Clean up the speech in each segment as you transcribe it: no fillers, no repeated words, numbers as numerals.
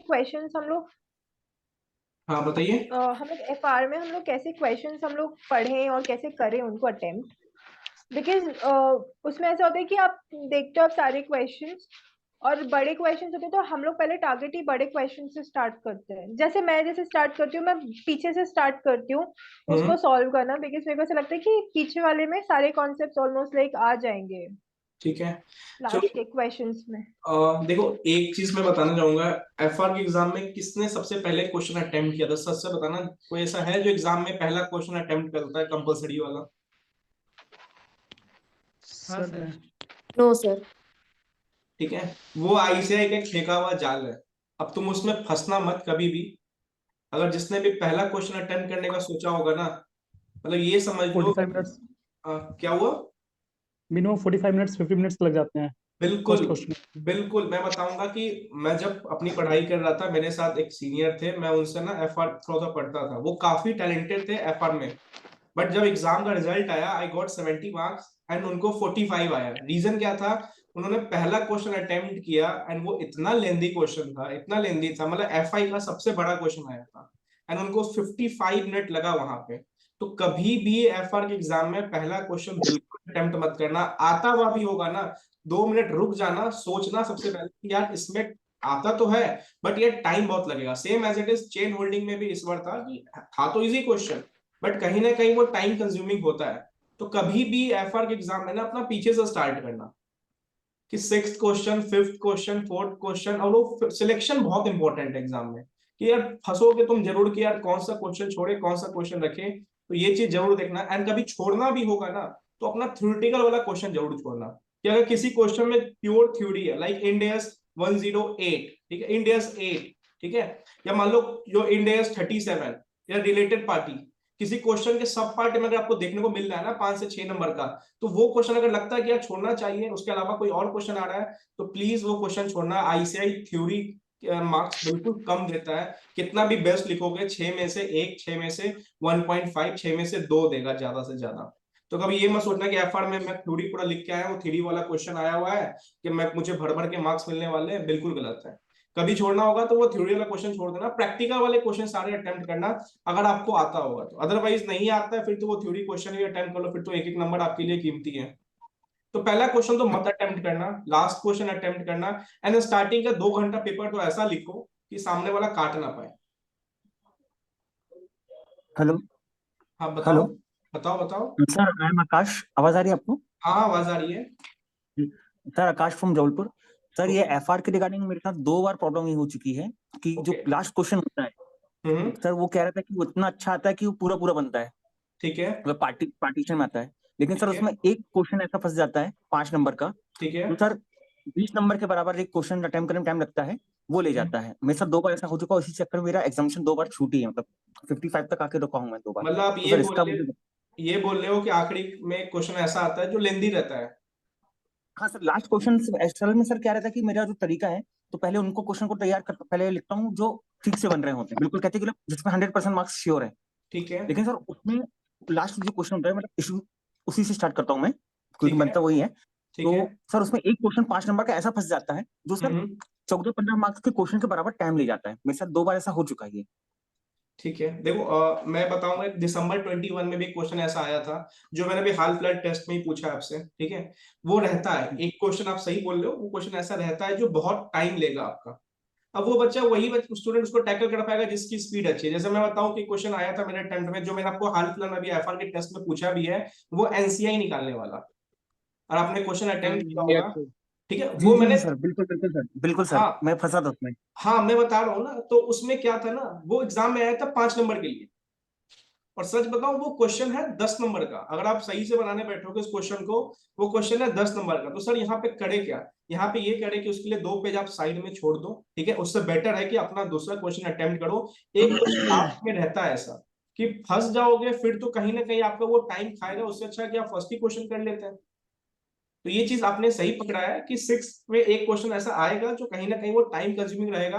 Questions हम लोग हाँ बताइए। हम लोग एफआर में हम लोग कैसे क्वेश्चंस हम लोग पढ़ें और कैसे करें उनको अटेम्प्ट, बिकॉज उसमें ऐसा होता है कि आप देखते हो आप सारे क्वेश्चंस और बड़े क्वेश्चंस होते हैं, तो हम लोग पहले टारगेट ही बड़े क्वेश्चन से स्टार्ट करते हैं। जैसे स्टार्ट करती हूँ, मैं पीछे से स्टार्ट करती हूँ उसको सॉल्व करना, बिकॉज मेरे को ऐसा लगता है कि पीछे वाले में सारे कॉन्सेप्ट्स ऑलमोस्ट लाइक आ जाएंगे ठीक है, चलो। लास्ट के क्वेश्चंस में। देखो, एक चीज मैं बताना चाहूंगा। एफआर के एग्जाम में किसने सबसे पहले क्वेश्चन अटेम्प्ट किया था, सच से बताना। कोई ऐसा है जो एग्जाम में पहला क्वेश्चन अटेम्प्ट करता है, कंपलसरी वाला? हाँ सर। No sir. ठीक है, वो आईसीआई का एक फेंका हुआ जाल है। अब तुम उसमें फंसना मत कभी भी। अगर जिसने भी पहला क्वेश्चन अटेम्प्ट करने का सोचा होगा ना, मतलब ये समझ लो। 45 मिनट्स, क्या हुआ? मिनिमम 45 मिनट्स 50 मिनट्स लग जाते हैं बिल्कुल। First question. बिल्कुल, मैं बताऊंगा कि मैं जब अपनी पढ़ाई कर रहा था, मेरे साथ एक सीनियर थे, मैं उनसे ना एफआर थोड़ा सा पढ़ता था। वो काफी टैलेंटेड थे एफआर में। बट जब एग्जाम का रिजल्ट आया, आई गॉट 70 मार्क्स एंड उनको 45 आया। रीजन क्या था? उन्होंने पहला क्वेश्चन अटेम्प्ट किया एंड वो इतना लेंदी क्वेश्चन था, इतना लेंदी था, मतलब एफआई का सबसे बड़ा क्वेश्चन आया था एंड उनको 55 मिनट लगा वहां पे। तो कभी भी एफआर के एग्जाम में पहला क्वेश्चन बिल्कुल अटेम्प्ट मत करना। आता हुआ भी होगा ना, 2 मिनट रुक जाना, सोचना सबसे पहले कि यार इसमें आता तो है, बट ये टाइम बहुत लगेगा। Same as it is chain holding में भी इस बार था कि था तो इजी क्वेश्चन, बट कहीं ना कहीं वो टाइम कंज्यूमिंग होता है। तो कभी भी एफआर के एग्जाम में ना अपना पीछे से स्टार्ट करना, कि sixth question, fifth question, fourth question. और वो सिलेक्शन बहुत इंपॉर्टेंट है एग्जाम में, कि यार फंसोगे तुम जरूर कि यार कौन सा क्वेश्चन छोड़े, कौन सा क्वेश्चन रखे। तो ये चीज जरूर देखना। एंड कभी छोड़ना भी होगा ना, तो अपना थ्योरेटिकल वाला क्वेश्चन जरूर छोड़ना। कि अगर किसी क्वेश्चन में प्योर थ्योरी है, लाइक इंडेस 108, ठीक है, इंडेस 8, ठीक है, या मान लो जो इंडेस 37, या रिलेटेड पार्टी, किसी क्वेश्चन के सब पार्ट में अगर आपको देखने को मिल रहा है ना 5 से 6 नंबर का, तो वो क्वेश्चन अगर लगता है कि यार छोड़ना चाहिए, उसके अलावा कोई और क्वेश्चन आ रहा है, तो प्लीज वो क्वेश्चन छोड़ना। आईसीआई थ्योरी मार्क्स बिल्कुल कम देता है। कितना भी बेस्ट लिखोगे, 6 में से 1, 6 में से 1.5, 6 में से 2 देगा ज्यादा से ज्यादा। तो कभी ये मत सोचना कि एफआर में मैं थ्योरी पूरा लिख के आया हूँ, थ्योरी वाला क्वेश्चन आया हुआ है कि मैं मुझे भर भर के मार्क्स मिलने वाले हैं। बिल्कुल गलत है। कभी छोड़ना होगा तो वो थ्योरी वाला क्वेश्चन छोड़ देना, प्रैक्टिकल वाले क्वेश्चन सारे अटेम्प्ट करना, अगर आपको आता होगा तो। अदरवाइज नहीं आता है, फिर तो वो थ्योरी क्वेश्चन ही अटेम्प्ट कर लो, फिर तो एक एक नंबर आपके लिए कीमती है। तो पहला क्वेश्चन तो मत अटेम्प्ट करना, लास्ट क्वेश्चन अटेम्प्ट करना। एंड स्टार्टिंग का 2 घंटा पेपर तो ऐसा लिखो कि सामने वाला काट ना पाए। हेलो। हाँ बताओ। हेलो बताओ बताओ। सर, आई एम आकाश। आवाज आ रही है आपको? हाँ हाँ, आवाज आ रही है। Sir, Akash from Jabalpur. Sir, ये ओके। एफआर के रिगार्डिंग मेरे साथ 2 बार प्रॉब्लम ये हो चुकी है कि जो ओके। लास्ट क्वेश्चन होता है, सर वो कह रहा था कि वो इतना अच्छा आता है कि वो पूरा पूरा बनता है, ठीक है। मतलब पार्टीशन में आता है। लेकिन सर ठीक है। उसमें एक क्वेश्चन ऐसा फंस जाता है 5 नंबर का, ठीक है। तो सर 20 नंबर के बराबर एक क्वेश्चन अटेम्प्ट करने में टाइम लगता है, वो ले जाता है। मेरे साथ 2 बार ऐसा हो चुका है, इसी चक्कर में मेरा एग्जामिनेशन 2 बार छूटी है, मतलब 55 तक आके रुका हूँ मैं 2 बार। मतलब आप तो सर इसका ये बोल रहे हो कि आखिरी में क्वेश्चन ऐसा आता है जो लेंदी रहता है? हाँ सर, लास्ट क्वेश्चन असल में सर क्या रहता है कि मेरा जो तरीका है, तो पहले उनको क्वेश्चन को तैयार कर पहले लिखता हूँ जो ठीक से बन रहे होते हैं, बिल्कुल कहते हैं कि जिसमें 100% मार्क्स श्योर है। ठीक है। लेकिन सर उसमें लास्ट जो क्वेश्चन होता है, मतलब इशू उसी से स्टार्ट करता हूँ मैं, क्योंकि ठीक है। बनता वही है। ठीक तो है। सर उसमें एक क्वेश्चन 5 नंबर का ऐसा फंस जाता है जो सर हम्म। 14-15 मार्क्स के क्वेश्चन के बराबर टाइम ले जाता है। मेरे साथ 2 बार ऐसा हो चुका है ये। ठीक है, देखो, मैं बताऊंगा। दिसंबर 21 में भी क्वेश्चन ऐसा आया था, जो मैंने भी हाल फिलहाल टेस्ट में ही पूछा आपसे। ठीक है, वो रहता है एक क्वेश्चन, आप सही बोल रहे हो, वो क्वेश्चन ऐसा रहता है जो बहुत टाइम लेगा आपका। अब वो बच्चा वही स्टूडेंट उसको टैकल कर पाएगा जिसकी स्पीड अच्छी है। जैसे मैं बताऊं कि क्वेश्चन आया था मेरे अटेम्प्ट में, जो मैंने आपको हाल फिलहाल में भी एफआर के टेस्ट में पूछा भी है, वो एनसीआई निकालने वाला। और आपने क्वेश्चन अटेम्प्ट किया होगा। ठीक है, जी वो जी मैंने। जी सर, बिल्कुल बिल्कुल सर, बिल्कुल सर, हाँ। मैं फंसा था उसमें। हाँ, मैं बता रहा हूँ ना, तो उसमें क्या था ना, वो एग्जाम में आया था 5 नंबर के लिए। और सच बताऊं, वो क्वेश्चन है 10 नंबर का। अगर आप सही से बनाने बैठोगे इस क्वेश्चन को, वो क्वेश्चन है 10 नंबर का। तो सर यहाँ पे करे क्या? यहाँ पे ये करे कि उसके लिए 2 पेज आप साइड में छोड़ दो। ठीक है, उससे बेटर है कि अपना दूसरा क्वेश्चन अटेम्प्ट करो। एक क्वेश्चन लास्ट में रहता है ऐसा कि फंस जाओगे, फिर तो कहीं ना कहीं आपका वो टाइम खाएगा। उससे अच्छा है कि आप फर्स्ट ही क्वेश्चन कर लेते हैं। तो ये चीज आपने सही पकड़ा है कि 6 में एक क्वेश्चन ऐसा आएगा जो कहीं ना कहीं वो टाइम कंज्यूमिंग रहेगा।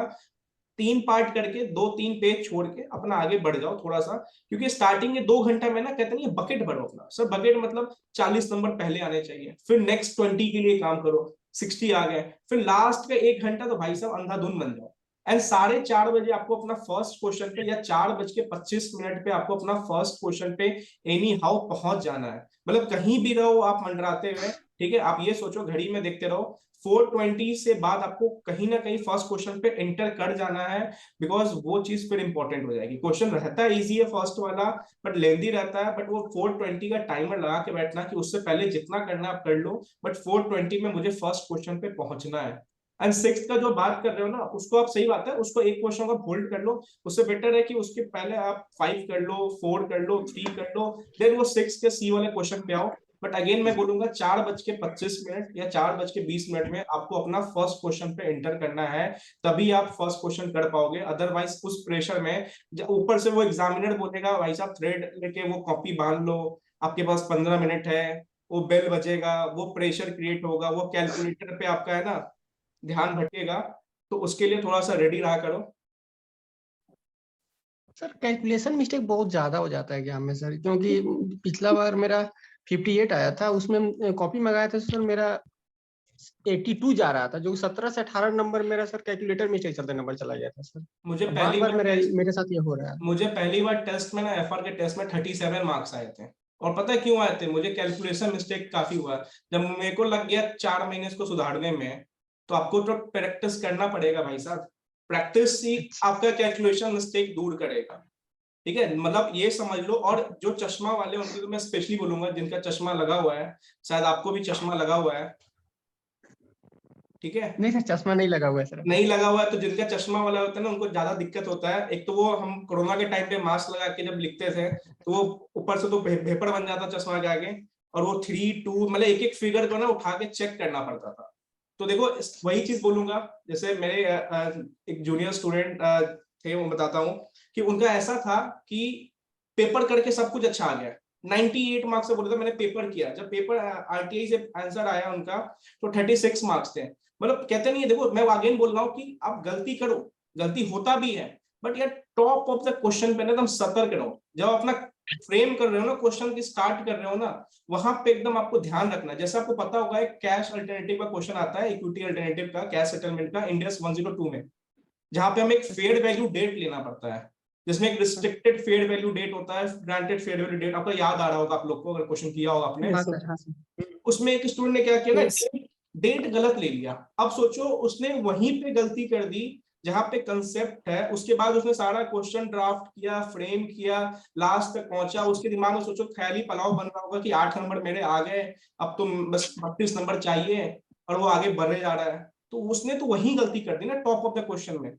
3 पार्ट करके 2-3 पेज छोड़ के अपना आगे बढ़ जाओ थोड़ा सा। क्योंकि स्टार्टिंग के 2 घंटा में ना कहते नहीं, बकेट भरो अपना। सर बकेट मतलब 40 नंबर पहले आने चाहिए, फिर नेक्स्ट 20 के लिए काम करो, 60 आ गए, फिर लास्ट का 1 घंटा तो भाई साहब अंधाधुन बन जाओ। एंड 4:30 आपको अपना फर्स्ट क्वेश्चन पे या 4:25 पे आपको अपना फर्स्ट क्वेश्चन पे एनी हाउ पहुंच जाना है। मतलब कहीं भी रहो आप मंडराते हुए, ठीक है, आप ये सोचो घड़ी में देखते रहो 4:20 से बाद आपको कहीं ना कहीं फर्स्ट क्वेश्चन पे एंटर कर जाना है, बिकॉज वो चीज फिर इंपॉर्टेंट हो जाएगी। क्वेश्चन रहता है इजी है फर्स्ट वाला, बट लेंदी रहता है, बट वो 4:20 का टाइमर लगा के बैठना कि उससे पहले जितना करना आप कर लो, बट 4:20 में मुझे फर्स्ट क्वेश्चन पे पहुंचना है। एंड सिक्स का जो बात कर रहे हो ना, उसको आप सही बात है, उसको एक क्वेश्चन का होल्ड कर लो, उससे बेटर है कि उसके पहले आप 5 कर लो, 4 कर लो, 3 कर लो, देन वो 6 के सी वाले क्वेश्चन पे आओ। बट अगेन मैं बोलूंगा 4:25 या 4:20 में आपको अपना फर्स्ट क्वेश्चन पे एंटर करना है, तभी आप फर्स्ट क्वेश्चन कर पाओगे। अदरवाइज उस प्रेशर में ऊपर से वो एग्जामिनर बोलेगा भाई साहब थ्रेड लेके वो कॉपी बांध लो, आपके पास 15 मिनट है, वो बेल बजेगा, वो प्रेशर क्रिएट होगा, वो कैलकुलेटर पे आपका है ना ध्यान भटकेगा, तो उसके लिए थोड़ा सा रेडी रहा करो। सर कैलकुलेशन मिस्टेक बहुत ज्यादा हो जाता है एग्जाम में सर, क्योंकि पिछला बार मेरा 58 आया था, उसमें कॉपी मंगाया था सर, मेरा 82 जा रहा था, जो 17 से 18 नंबर मेरा सर कैलकुलेटर मिस्टेक चलते नंबर चला गया था सर। मुझे बार बार मेरे साथ ये हो रहा है। मुझे पहली बार टेस्ट में ना एफआर के टेस्ट में 37 मार्क्स आए थे, और पता है क्यों आए थे? मुझे कैलकुलेशन मिस्टेक काफी हुआ। जब मेरे को लग गया 4 महीने इसको सुधारने में, तो आपको तो प्रैक्टिस करना पड़ेगा भाई साहब। प्रैक्टिस ही आपका कैलकुलेशन मिस्टेक दूर करेगा, ठीक है? मतलब ये समझ लो। और जो चश्मा वाले उनके तो मैं स्पेशली बोलूंगा, जिनका चश्मा लगा हुआ है, शायद आपको भी चश्मा लगा हुआ है, ठीक है? नहीं सर, चश्मा नहीं लगा हुआ है सर। नहीं लगा हुआ है तो जिनका चश्मा वाला होता है ना, उनको ज्यादा दिक्कत होता है। एक तो वो हम कोरोना के टाइम पे मास्क लगा के जब लिखते थे, तो वो ऊपर से तो भेपर बन जाता चश्मा के आगे, और वो 3 2 मतलब एक एक फिगर को ना उठा के चेक करना पड़ता था। तो देखो वही चीज बोलूंगा, जैसे मेरे एक जूनियर स्टूडेंट थे, वो बताता हूँ कि उनका ऐसा था कि पेपर करके सब कुछ अच्छा आ गया, 98 मार्क्स से बोला था, मैंने पेपर किया, जब पेपर आरटीआई से आंसर आया उनका तो 36 मार्क्स थे। मतलब कहते नहीं है, देखो मैं अगेन बोल रहा हूँ कि आप गलती करो, गलती होता भी है, बट यार टॉप ऑफ द क्वेश्चन पे ना एकदम सतर्क रहो। जब अपना फ्रेम कर रहे हो ना, क्वेश्चन की स्टार्ट कर रहे हो ना, वहां पे एकदम आपको ध्यान रखना। जैसे आपको पता होगा एक कैश अल्टरनेटिव का क्वेश्चन आता है, इक्विटी अल्टरनेटिव का, कैश सेटलमेंट का, इंडेक्स 102 में, जहां पे हमें एक फेयर वैल्यू डेट लेना पड़ता है, जिसमें एक रिस्ट्रिक्टेड फेयर वैल्यू डेट होता है, ग्रांटेड फेयर वैल्यू डेट, आपको याद आ रहा होगा आप लोग को, अगर क्वेश्चन किया होगा आपने। हाँ सर, हाँ सर। उसमें एक स्टूडेंट ने क्या किया ना, डेट गलत ले लिया। अब सोचो उसने वहीं पे गलती कर दी जहां पे कंसेप्ट है, उसके बाद उसने सारा क्वेश्चन ड्राफ्ट किया, फ्रेम किया, लास्ट तक पहुंचा, उसके दिमाग में सोचो ख्याली पलाव बन रहा होगा कि 8 नंबर मेरे आ गए, अब तो बस 32 नंबर चाहिए, और वो आगे बढ़े जा रहा है। तो उसने तो वही गलती कर दी ना टॉप ऑफ द क्वेश्चन में।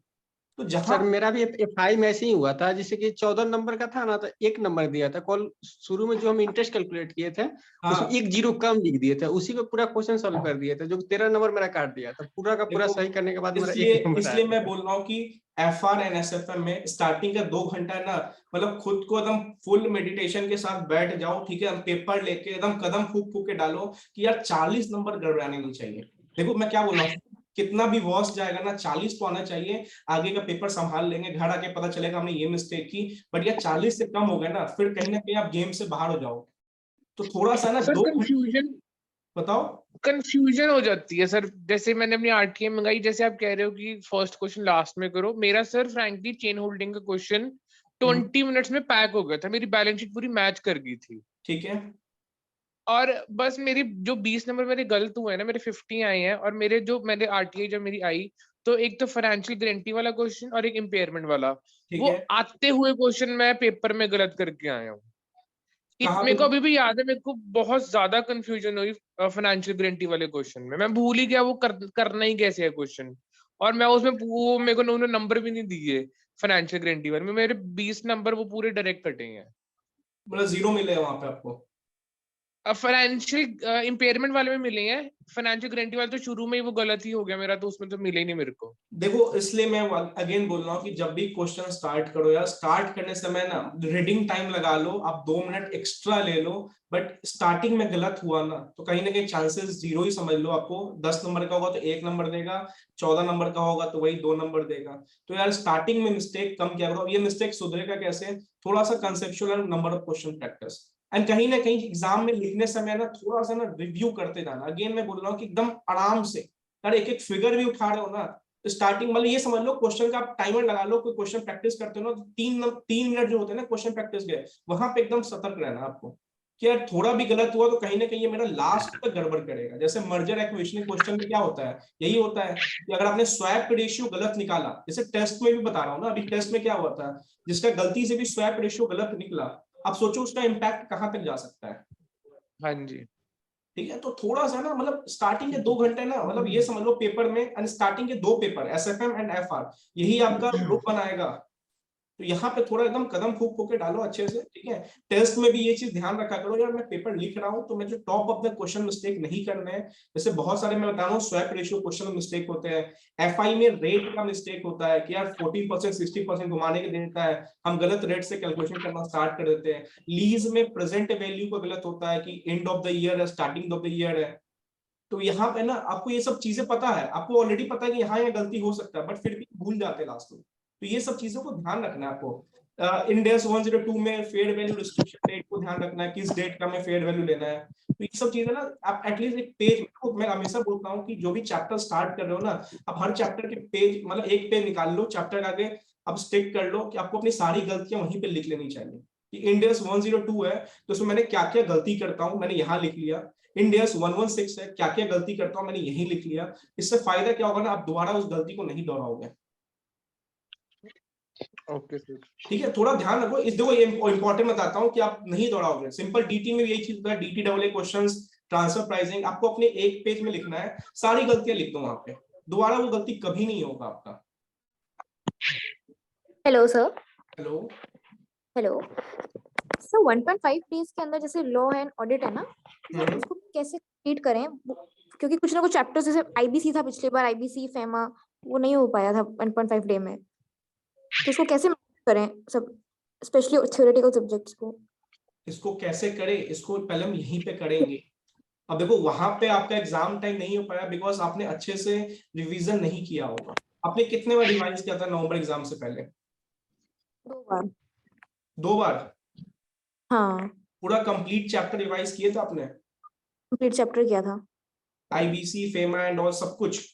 तो जहां सर मेरा भी FI में ऐसे ही हुआ था, जैसे कि 14 नंबर का था ना, तो 1 नंबर दिया था। कॉल शुरू में जो हम इंटरेस्ट कैलकुलेट किए थे, उसमें 1 0 कम लिख दिए थे, उसी पे पूरा क्वेश्चन सॉल्व कर दिया था, जो 13 नंबर मेरा काट दिया था। पूरा का पूरा सही करने के बाद मेरा 1 नंबर इसलिए मैं बोल रहा हूँ कि एफआर एंड एसएफएम में स्टार्टिंग का 2 घंटा है ना, मतलब खुद को एकदम फुल मेडिटेशन के साथ बैठ जाओ, ठीक है? पेपर लेके एकदम कदम फूक फूक के डालो कि यार 40 नंबर गड़बड़ाने नहीं चाहिए। देखो मैं क्या बोल रहा हूँ, कितना भी वर्स्ट जाएगा ना, 40 तो आना चाहिए। आगे का पेपर संभाल लेंगे, घर आके पता चलेगा हमने ये मिस्टेक की, बट यार 40 से कम हो गए ना, फिर कहीं ना कहीं आप गेम से बाहर हो जाओ। तो थोड़ा सा ना सर कंफ्यूजन बताओ। कंफ्यूजन हो जाती है सर। जैसे मैंने अपनी आरटीए मंगाई, जैसे आप कह रहे हो कि फर्स्ट क्वेश्चन लास्ट में करो, मेरा सर फ्रैंकली चेन होल्डिंग का क्वेश्चन 20 मिनट्स में पैक हो गया था, मेरी बैलेंस शीट पूरी मैच कर गई थी, ठीक है? और बस मेरी जो 20 नंबर मेरे गलत हुए ना, मेरे 50 आए हैं, और मेरे जो मैंने आरटीआई जब मेरी आई, तो एक तो फाइनेंशियल गारंटी वाला क्वेश्चन और एक इम्पेयरमेंट वाला, ठीक वो है। आते हुए क्वेश्चन मैं पेपर में गलत करके आया हूँ। मेरे को अभी भी याद है, मेरे को बहुत ज्यादा कंफ्यूजन हुई फाइनेंशियल गारंटी वाले क्वेश्चन में। मैं भूल ही गया वो करना ही कैसे है क्वेश्चन, और मैं उसमें वो मेरे को उन्होंने नंबर भी नहीं दिए फाइनेंशियल गारंटी वाले में, मेरे 20 नंबर वो पूरे डायरेक्ट कटे हैं। मतलब 0 मिले वहां पे आपको? फाइनेंशियल इम्पेयरमेंट वाले में मिले हैं, फाइनेंशियल गारंटी वाले तो शुरू में ही वो गलत ही हो गया मेरा, तो उसमें तो मिले ही नहीं मेरे को। देखो इसलिए मैं अगेन बोल रहा हूँ कि जब भी क्वेश्चन स्टार्ट करो यार, स्टार्ट करने समय ना रीडिंग टाइम लगा लो, आप 2 मिनट एक्स्ट्रा ले लो, बट स्टार्टिंग में गलत हुआ ना तो कहीं ना कहीं चांसेस 0 ही समझ लो। आपको 10 नंबर का होगा तो 1 नंबर देगा, 14 नंबर का होगा तो वही 2 नंबर देगा। तो यार स्टार्टिंग में मिस्टेक कम किया करो। ये मिस्टेक सुधरेगा कैसे? थोड़ा सा conceptual number of question practice, and कहीं ना कहीं एग्जाम में लिखने समय ना थोड़ा सा ना रिव्यू करते जाना। अगेन मैं बोल रहा हूँ कि एकदम आराम से, यार एक एक फिगर भी उठा रहे हो ना, स्टार्टिंग मतलब ये समझ लो क्वेश्चन का आप टाइमर लगा लो, कोई क्वेश्चन प्रैक्टिस करते हो ना तो 3 मिनट जो होते हैं ना क्वेश्चन प्रैक्टिस के, वहां पे एकदम सतर्क रहना आपको कि यार थोड़ा भी गलत हुआ तो कहीं ना कहीं ये मेरा लास्ट तक गड़बड़ करेगा। जैसे मर्जर एक्विजिशन क्वेश्चन में क्या होता है, यही होता है कि अगर आपने स्वैप रेशियो गलत निकाला, जैसे टेस्ट में भी बता रहा हूँ ना, अभी टेस्ट में क्या हुआ था, जिसका गलती से भी स्वैप रेशियो गलत निकला, आप सोचो उसका इम्पैक्ट कहाँ तक जा सकता है। हाँ जी, ठीक है, तो थोड़ा सा ना मतलब स्टार्टिंग के 2 घंटे ना, मतलब ये समझ लो पेपर में, एंड स्टार्टिंग के 2 पेपर एसएफएम एंड एफआर, यही आपका ग्रुप बनाएगा। तो यहाँ पे थोड़ा एकदम कदम फूक फूक के डालो अच्छे से, ठीक है। टेस्ट में भी ये चीज ध्यान रखा करो, यार मैं पेपर लिख रहा हूँ तो मुझे top of the question mistake नहीं करने हैं। जैसे बहुत सारे मैं बता रहा हूँ स्वैप रेशियो क्वेश्चन में मिस्टेक होते हैं, एफआई में रेट का मिस्टेक होता है कि यार 40% 60% घुमाने के देता है, हम गलत रेट से कैलकुलेशन करना स्टार्ट कर देते हैं। लीज में प्रेजेंट वैल्यू का गलत होता है कि एंड ऑफ द ईयर है, स्टार्टिंग ऑफ द ईयर है। तो यहाँ पे ना आपको ये सब चीजें पता है, आपको ऑलरेडी पता है कि यहाँ ये गलती हो सकता है, बट फिर भी भूल जाते हैं लास्ट में। तो ये सब चीजों को ध्यान रखना है आपको। इंडेक्स 102 में फेयर वैल्यू डिस्ट्रीब्यूशन डेट को ध्यान रखना है, किस डेट का मैं फेयर वैल्यू लेना है। तो ये सब चीजें ना आप एटलीस्ट एक पेज, मैं हमेशा बोलता हूँ कि जो भी चैप्टर स्टार्ट कर रहे हो ना, आप हर चैप्टर के पेज मतलब एक पेज निकाल लो, चैप्टर आगे अब स्टिक कर लो कि आपको अपनी सारी गलतियां वहीं पे लिख लेनी चाहिए कि इंडेक्स 102 है तो उसमें मैंने क्या क्या गलती करता हूँ मैंने यहाँ लिख लिया। इंडेक्स 116 है, क्या क्या गलती करता हूँ मैंने यही लिख लिया। इससे फायदा क्या होगा ना, आप दोबारा उस गलती को नहीं दोहराओगे। Okay sir. ठीक है, थोड़ा ध्यान रखो इस, देखो ये इंपॉर्टेंट बताता हूँ कि आप नहीं दोहराओगे। सिंपल डीटी में यही चीज होता है, DT double A questions, transfer pricing, आपको अपने एक पेज में लिखना है, सारी गलतियां लिख दो वहां पे, दोबारा वो गलती कभी नहीं होगा आपका। Hello sir. Hello hello sir, 1.5 days के अंदर जैसे लॉ एंड ऑडिट है ना, तो उसको कैसे कंप्लीट करें? क्योंकि कुछ ना कुछ चैप्टर्स जैसे आईबीसी था पिछली बार, आईबीसी फेमा, वो नहीं हो पाया था 1.5 डे में, तो उसको कैसे करें सब, स्पेशली थ्योरेटिकल सब्जेक्ट्स को? इसको कैसे करें, इसको पहले हम यहीं पे करेंगे। अब देखो वहां पे आपका एग्जाम टाइम नहीं हो पाया बिकॉज आपने अच्छे से रिवीजन नहीं किया होगा। आपने कितने बार रिवाइज किया था नवंबर एग्जाम से पहले? 2 बार। 2 बार? हाँ, पूरा कंप्लीट चैप्टर रिवाइज किए थे आपने? कंप्लीट चैप्टर किया था। आईबीसी फेमा एंड ऑल सब कुछ?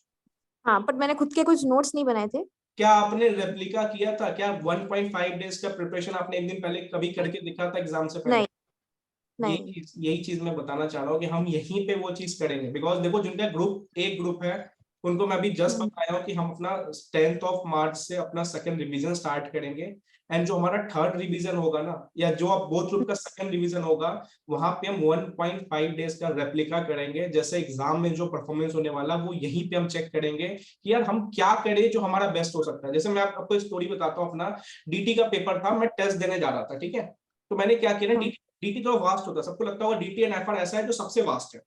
हाँ, पर मैंने खुद के कुछ नोट्स नहीं बनाए थे। क्या आपने रेप्लिका किया था? क्या 1.5 डेज का प्रिपरेशन आपने एक दिन पहले कभी करके दिखा था एग्जाम से पहले? नहीं, नहीं। यही चीज मैं बताना चाह रहा हूँ कि हम यहीं पे वो चीज करेंगे। बिकॉज देखो जिनका ग्रुप एक ग्रुप है उनको मैं अभी जस्ट बताया हूँ कि हम अपना 10th ऑफ मार्च से अपना सेकंड रिवीजन स्टार्ट करेंगे। एंड जो हमारा थर्ड रिवीजन होगा ना, या जो आप बोथ ग्रुप का सेकंड रिवीजन होगा, वहां पे हम 1.5 डेज का रेप्लिका करेंगे। जैसे एग्जाम में जो परफॉर्मेंस होने वाला वो यहीं पे हम चेक करेंगे कि यार हम क्या करें जो हमारा बेस्ट हो सकता है। जैसे मैं आपको एक स्टोरी बताता हूँ, अपना डीटी का पेपर था, मैं टेस्ट देने जा रहा था, ठीक है। तो मैंने क्या किया ना, डीटी तो वास्ट होता है, सबको लगता होगा डीटी एंड एफआर ऐसा है जो सबसे वास्ट है।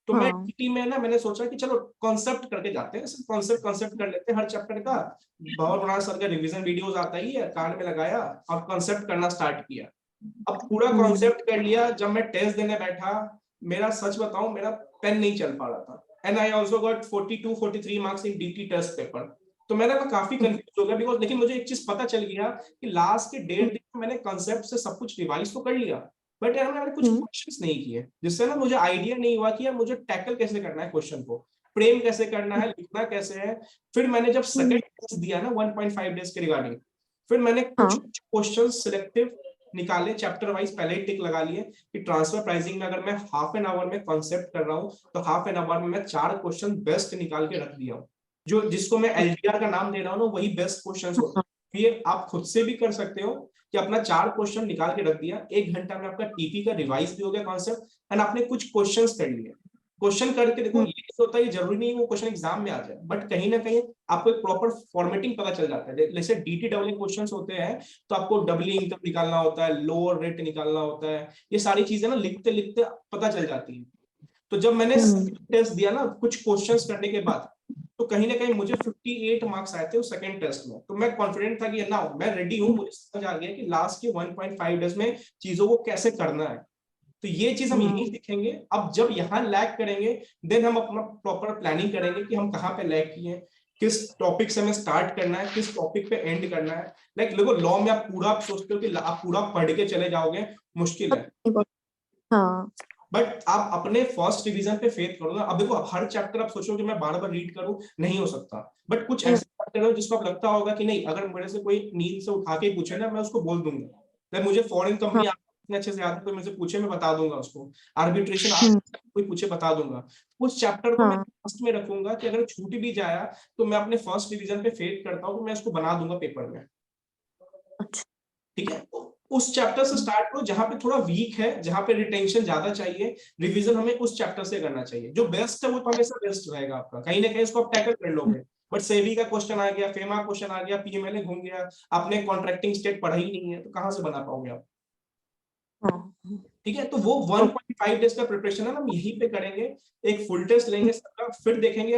तो मैं डीटी में ना मैंने सोचा कि चलो कॉन्सेप्ट करके जाते हैं, कॉन्सेप्ट कर लेते हैं हर चैप्टर का। बहुत बड़ा सर का रिवीजन वीडियोस आता ही है, कान में लगाया और कॉन्सेप्ट करना स्टार्ट किया। अब पूरा कॉन्सेप्ट कर लिया, जब मैं टेस्ट देने बैठा, मेरा सच बताऊं मेरा पेन नहीं चल पा रहा था। And I also got 42-43 marks in DT test paper. तो मैं काफी कंफ्यूज हो गया बिकॉज, लेकिन मुझे एक चीज पता चल गया कि लास्ट के 1.5 दिन में मैंने कॉन्सेप्ट से सब कुछ रिवाइज तो कर लिया, बट यार मैंने कुछ क्वेश्चंस नहीं किए, जिससे ना मुझे आइडिया नहीं हुआ कि यार मुझे टैकल कैसे करना है क्वेश्चन को, फ्रेम कैसे करना है, लिखना कैसे है। फिर मैंने जब सेकंड टेस्ट दिया ना 1.5 डेज के रिगार्डिंग, फिर मैंने कुछ क्वेश्चन सिलेक्टिव निकाले, चैप्टर वाइज पहले ही टिक लगा लिए कि ट्रांसफर प्राइसिंग में अगर मैं हाफ एन आवर में कॉन्सेप्ट कर रहा हूँ तो हाफ एन आवर में मैं 4 क्वेश्चन बेस्ट निकाल के रख दिया हूँ, जो जिसको मैं एलडीआर का नाम दे रहा हूँ ना, वही बेस्ट क्वेश्चंस होते हैं। ये आप खुद से भी कर सकते हो कि अपना 4 क्वेश्चन निकाल के रख दिया, 1 घंटा में आपका टीपी का रिवाइज भी हो गया कॉन्सेप्ट, एंड आपने कुछ क्वेश्चंस कर लिए। क्वेश्चन करके देखो, ये होता है जरूरी नहीं वो क्वेश्चन एग्जाम में आ जाए, बट कहीं ना कहीं आपको एक प्रॉपर फॉर्मेटिंग पता चल जाता है। जैसे डीटी डबलिंग क्वेश्चंस होते हैं तो आपको डबलिंग इनकम निकालना होता है, लोअर रेट निकालना होता है, ये सारी चीजें ना लिखते लिखते पता चल जाती है। तो जब मैंने टेस्ट दिया ना कुछ क्वेश्चंस करने के बाद, तो कहीं ना कहीं मुझे 58 मार्क्स आए थे उस सेकंड टेस्ट में। तो मैं कॉन्फिडेंट था कि ना मैं रेडी हूँ, मुझे समझ आ गया कि लास्ट के 1.5 डेज में चीजों को कैसे करना है। तो ये चीज हम यही सीखेंगे। अब जब यहाँ लैग करेंगे, देन हम अपना प्रॉपर प्लानिंग करेंगे कि हम कहाँ पे लैग किए, किस टॉपिक से हमें स्टार्ट करना है, किस टॉपिक पे एंड करना है। लाइक देखो लॉ में आप पूरा सोचते हो कि आप पूरा पढ़ के चले जाओगे, मुश्किल है। हाँ, बट आप अपने फर्स्ट रिवीजन पे फेथ करो ना। अब देखो हर चैप्टर आप सोचो कि मैं बार बार रीड करूं, नहीं हो सकता, बट कुछ ऐसे चैप्टर हो जिसको आप लगता होगा कि नहीं, अगर मेरे से कोई नींद से उठा के पूछे ना, मैं उसको बोल दूंगा। मैं मुझे फॉरेन कंपनी इतने अच्छे से याद है, कोई मुझसे पूछे मैं बता दूंगा उसको। आर्बिट्रेशन कोई पूछे बता दूंगा। उस चैप्टर को मैं फर्स्ट में रखूंगा कि अगर छूट भी जाया तो मैं अपने फर्स्ट रिवीजन पे फेथ करता हूँ, तो मैं उसको बना दूंगा पेपर में। ठीक है, उस चैप्टर से स्टार्ट करो जहां पे थोड़ा वीक है, जहां पे रिटेंशन ज्यादा चाहिए, रिवीजन हमें उस चैप्टर से करना चाहिए। जो बेस्ट है वो तो हमेशा बेस्ट रहेगा आपका, कहीं ना कहीं इसको आप टैकल कर लोगे। बट सेबी का क्वेश्चन आ गया, फेमा क्वेश्चन आ गया, पीएमएलए घूम गया, आपने कॉन्ट्रैक्टिंग स्टेट पढ़ा ही नहीं है, तो कहां से बना पाओगे आप? ठीक है, तो वो 1.5 डेज का प्रिपरेशन है ना, हम यहीं पे करेंगे। एक फुल टेस्ट लेंगे सबका, फिर देखेंगे,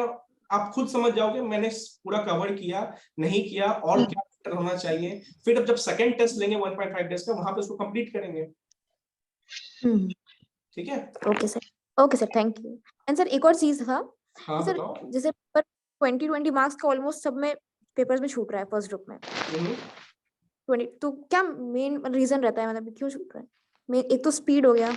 आप खुद समझ जाओगे मैंने पूरा कवर किया नहीं किया, और क्या होना चाहिए। फिर अब जब सेकंड टेस्ट लेंगे 1.5 डेज का, वहां पे उसको कंप्लीट करेंगे। ठीक है, okay sir, thank you. And sir एक और चीज था, हाँ सर बताओ। जैसे 20 मार्क्स का ऑलमोस्ट सब में पेपर्स में छूट रहा है फर्स्ट ग्रुप में 20, तो क्या मेन रीजन रहता है, मतलब क्यों छूट रहा है? एक तो स्पीड हो गया,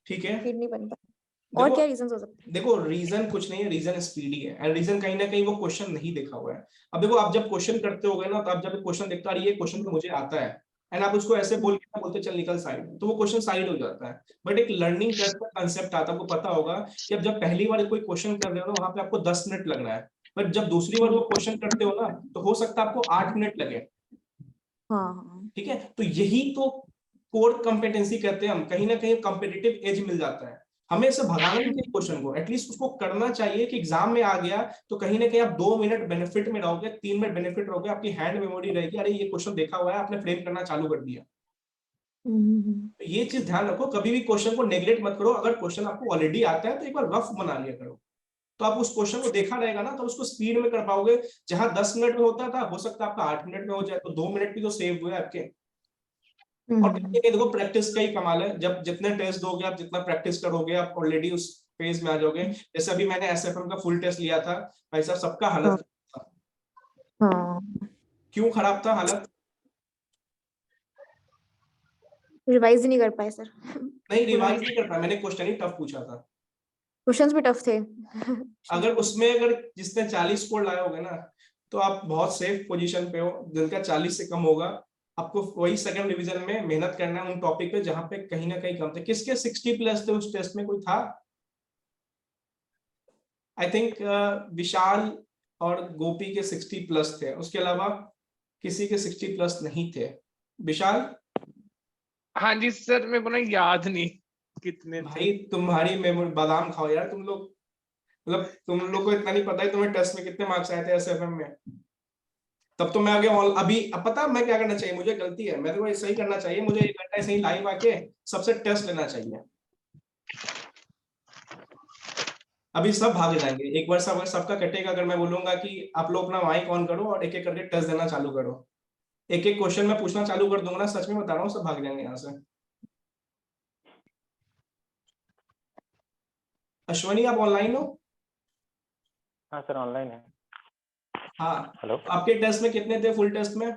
ठीक है, स्पीड नहीं बन पाता, और क्या रीजन हो सकते हैं? देखो रीजन कुछ नहीं है, रीजन स्पीड ही है। एंड रीजन कहीं ना कहीं वो क्वेश्चन नहीं देखा हुआ है। अब देखो आप जब क्वेश्चन करते होगे ना, तो आप जब क्वेश्चन देखते हो, ये क्वेश्चन तो मुझे आता है, एंड आप उसको ऐसे बोल के बोलते चल निकल साइड, तो वो क्वेश्चन साइड हो जाता है। बट एक लर्निंग कर्व का कंसेप्ट आता है, आपको पता होगा कि अब जब पहली बार कोई क्वेश्चन कर रहे हो ना, वहां पे आपको 10 मिनट लग रहा है, बट जब दूसरी बार वो क्वेश्चन करते हो ना, तो हो सकता है आपको 8 मिनट लगे। ठीक है, तो यही तो कोर कॉम्पिटेंसी कहते हैं हम, कहीं ना कहीं कॉम्पिटिटिव एज मिल जाता है। हमें इसे भगाना नहीं चाहिए क्वेश्चन को, एटलीस्ट उसको करना चाहिए कि एग्जाम में आ गया तो कहीं ना कहीं आप 2 मिनट बेनिफिट में रहोगे, 3 मिनट बेनिफिट रहोगे, आपकी हैंड मेमोरी रहेगी, अरे ये क्वेश्चन देखा हुआ है, आपने फ्रेम करना चालू कर दिया। तो ये चीज ध्यान रखो, कभी भी क्वेश्चन को नेग्लेक्ट मत करो। अगर क्वेश्चन आपको ऑलरेडी आता है तो एक बार रफ बना लिया करो, तो आप उस क्वेश्चन को देखा रहेगा ना, तो उसको स्पीड में कर पाओगे। जहां 10 मिनट में होता था, हो सकता है आपका 8 मिनट में हो जाए, तो 2 मिनट भी तो सेव हुए आपके। और देखो प्रैक्टिस का ही कमाल है, जब जितने टेस्ट दोगे आप, जितना प्रैक्टिस करोगे, आप ऑलरेडी उस फेज में आ जाओगे। जैसे अभी मैंने एसएफएम का फुल टेस्ट लिया था, भाई साहब सबका हालत था। क्यों खराब था हालत? रिवाइज नहीं कर पाए सर। नहीं रिवाइज नहीं कर पाया, मैंने क्वेश्चन ही टफ पूछा था। क्वेश्चंस भी टफ थे। अगर उसमें अगर जिसने 40 स्कोर लाए होगे ना, तो आप बहुत सेफ पोजीशन पे हो, जिनका 40 से कम होगा, आपको वही सेकंड डिवीजन में मेहनत करना है उन टॉपिक पे जहां पे कहीं ना कहीं कम थे। किसके 60 प्लस थे उस टेस्ट में, कोई था? आई थिंक विशाल और गोपी के 60 प्लस थे, उसके अलावा किसी के 60 प्लस नहीं थे। विशाल? हाँ जी सर, मेरे को ना याद नहीं कितने भाई तुम्हारी मेमोरी बादाम खाओ यार तुम लोग, मतलब तुम लोग को इतना नहीं पता है तुम्हें टेस्ट में कितने मार्क्स आए थे एसएफएम में। तब तो मैं आगे अभी अब पता मैं क्या करना चाहिए, मुझे गलती है, मेरे को सही करना चाहिए, मुझे 1 घंटा सही लाइव आके सबसे टेस्ट लेना चाहिए। अभी सब भाग जाएंगे एक बार, सबका कटेगा अगर मैं बोलूंगा कि आप लोग अपना माइक ऑन करो और एक एक करके टेस्ट देना चालू करो। एक एक क्वेश्चन मैं पूछना चालू कर दूंगा ना, सच में बता रहा हूँ, सब भाग जाएंगे यहाँ से। अश्वनी आप ऑनलाइन हो? हाँ सर ऑनलाइन है। हाँ हेलो, आपके टेस्ट में कितने थे फुल टेस्ट में?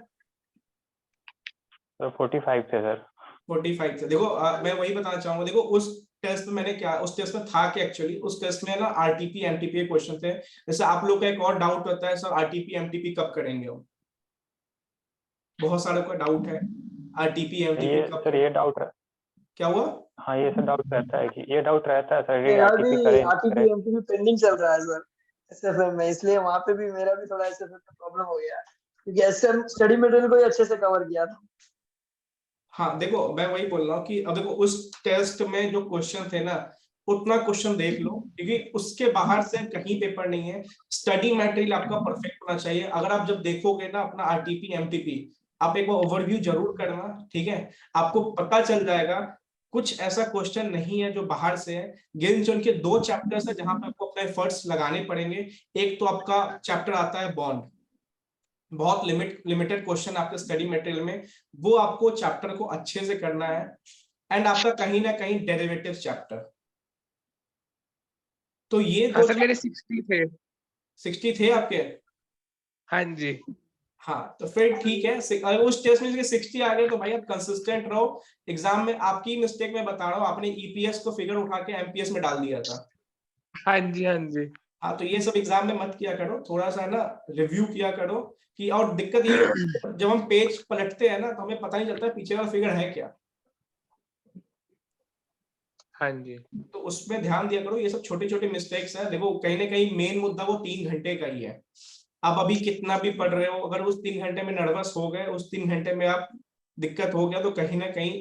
सर 45 थे सर। 45 थे। देखो मैं वही बताना चाहूंगा, देखो उस टेस्ट में मैंने क्या, उस टेस्ट में था कि एक्चुअली उस टेस्ट में ना आरटीपी एमटीपी क्वेश्चन थे। जैसे आप लोग का एक और डाउट होता है सर, आरटीपी एमटीपी कब करेंगे हम, बहुत सारे का डाउट है आरटीपी एमटीपी कब। सर ये डाउट क्या हुआ? हाँ ये सर डाउट रहता है कि ये डाउट रहता है सर, मेरा आरटीपी भी करें आरटीपी एमटीपी पेंडिंग चल रहा है सर एसएफएम में, इसलिए वहां पे भी मेरा भी थोड़ा एसएफएम में प्रॉब्लम हो गया क्योंकि एसएम स्टडी मटेरियल को ही अच्छे से कवर किया था। हाँ देखो मैं वही बोल रहा हूँ कि अब देखो उस टेस्ट में जो क्वेश्चन थे ना, उतना क्वेश्चन देख लो, क्योंकि उसके बाहर से कहीं पेपर नहीं है। स्टडी मटेरियल आपका परफेक्ट होना चाहिए। अगर आप जब देखोगे ना अपना आरटीपी एमटीपी, आप एक बार ओवरव्यू जरूर करना, ठीक है? आपको पता चल जाएगा कुछ ऐसा क्वेश्चन नहीं है जो बाहर से है। गिन चुन के 2 चैप्टर्स है जहां पे आपको अपने एफर्ट्स लगाने पड़ेंगे। एक तो आपका चैप्टर आता है बॉन्ड, बहुत लिमिटेड क्वेश्चन आपके स्टडी मटेरियल में, वो आपको चैप्टर को अच्छे से करना है। एंड आपका कहीं ना कहीं डेरिवेटिव चैप्टर, तो ये हाँ दो सर मेरे 60 थे। 60 थे आपके? हाँ जी। हाँ तो फिर ठीक है, अगर उस टेस्ट में 60 आ गए तो भाई आप कंसिस्टेंट रहो एग्जाम में। आपकी मिस्टेक मैं बता रहा हूँ, आपने ईपीएस को फिगर उठा के एमपीएस में डाल दिया था। हाँ जी, हाँ जी। हाँ तो ये सब एग्जाम में मत किया करो, थोड़ा सा ना रिव्यू किया करो कि, और दिक्कत ये होती है जब हम पेज पलटते हैं ना तो हमें पता नहीं चलता पीछे वाला फिगर है क्या। हाँ जी। तो उसमें ध्यान दिया करो, ये सब छोटे छोटे मिस्टेक्स है। देखो कहीं ना कहीं मेन मुद्दा वो 3 घंटे का ही है। आप अभी कितना भी पढ़ रहे हो, अगर उस 3 घंटे में नर्वस हो गए, उस 3 घंटे में आप दिक्कत हो गया तो कहीं ना कहीं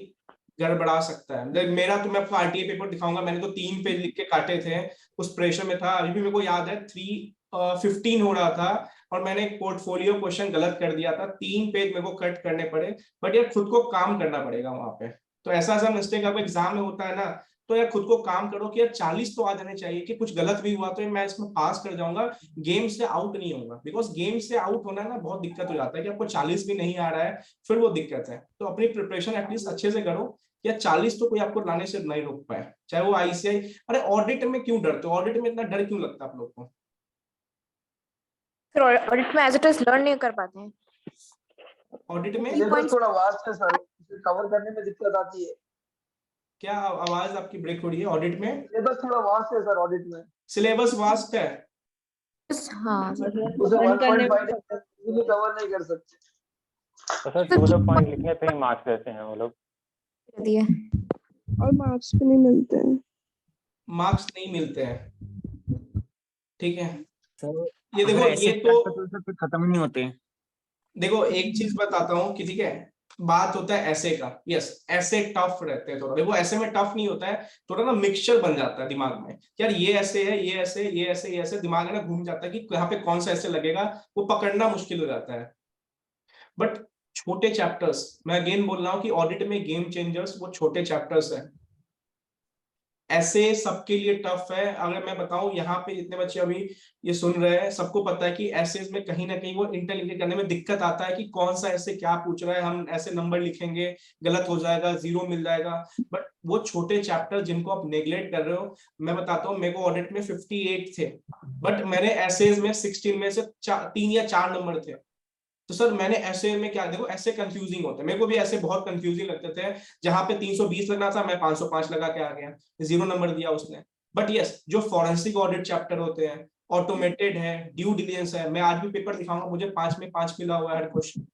गड़बड़ा सकता है। मेरा तो मैं आपको आरटीए पेपर दिखाऊंगा, मैंने तो 3 पेज लिख के काटे थे, उस प्रेशर में था। अभी भी मेरे को याद है 3:15 हो रहा था और मैंने एक पोर्टफोलियो क्वेश्चन गलत कर दिया था, 3 पेज मेरे को कट करने पड़े। बट यार खुद को काम करना पड़ेगा वहां पे। तो ऐसा ऐसा मिस्टेक आपको एग्जाम में होता है ना, तो यार खुद को काम करो कि यार 40 तो आ जाने चाहिए, कि कुछ गलत भी हुआ तो मैं इसमें पास कर जाऊंगा, गेम से आउट नहीं होगा। बिकॉज गेम से आउट होना ना बहुत दिक्कत हो जाता है कि आपको 40 भी नहीं आ रहा है, फिर वो दिक्कत है। तो अपनी प्रिपरेशन एटलीस्ट अच्छे से करो, या 40 तो कोई आपको लाने से नहीं रोक पाए, चाहे वो आईसीआई। अरे ऑडिट में क्यों डरते हो? ऑडिट में इतना डर क्यों लगता है आप लोग को? फिर ऑडिट में एज इट इज लर्न नहीं कर पाते हैं। ऑडिट में सिलेबस थोड़ा वास्ट है सर, कवर करने में दिक्कत आती है। क्या आवाज आपकी ब्रेक हो रही है? ऑडिट में सिलेबस थोड़ा वास्ट है सर, ऑडिट में सिलेबस वास्ट है। हाँ सर। उसे 1.5 इजीली कवर नहीं कर सकते। तो सर टू द पॉइंट लिखने पे ही मार्क्स देते हैं वो लोग। दिए और मार्क्स भी नहीं मिलते हैं। मार्क्स नहीं मिलते हैं, ठीक है। सर ये देखो ये तो खत्म ही नहीं होते हैं। देखो एक चीज बताता हूँ कि ठीक है, बात होता है ऐसे का, यस ऐसे टफ रहते हैं थोड़ा। देखो ऐसे में टफ नहीं होता है, थोड़ा ना मिक्सचर बन जाता है दिमाग में, यार ये ऐसे है, ये ऐसे, ये ऐसे, ये ऐसे, दिमाग में ना घूम जाता है कि यहाँ पे कौन सा ऐसे लगेगा, वो पकड़ना मुश्किल हो जाता है। बट छोटे चैप्टर्स, मैं अगेन बोल रहा हूँ कि ऑडिट में गेम चेंजर्स वो छोटे चैप्टर्स है। ऐसे सबके लिए टफ है। अगर मैं बताऊं यहाँ पे जितने बच्चे अभी ये सुन रहे हैं, सबको पता है कि ऐसे में कहीं ना कहीं वो इंटरलिंक करने में दिक्कत आता है कि कौन सा ऐसे क्या पूछ रहा है, हम ऐसे नंबर लिखेंगे, गलत हो जाएगा, 0 मिल जाएगा। बट वो छोटे चैप्टर जिनको आप नेग्लेक्ट कर रहे हो, मैं बताता हूँ मेरे को ऑडिट में 58 थे, बट मैंने एसेज में 16 में से 3 या 4 नंबर थे। तो सर मैंने ऐसे में क्या, देखो ऐसे कंफ्यूजिंग होते हैं, मेरे को भी ऐसे बहुत कंफ्यूजिंग लगते थे, जहां पे 320 लगना था मैं 505 लगा के आ गया, 0 नंबर दिया उसने। बट यस जो फॉरेंसिक ऑडिट चैप्टर होते हैं, ऑटोमेटेड है, ड्यू डिलिजेंस है, मैं आज भी पेपर दिखाऊंगा, मुझे 5 में 5 मिला हुआ है हर क्वेश्चन।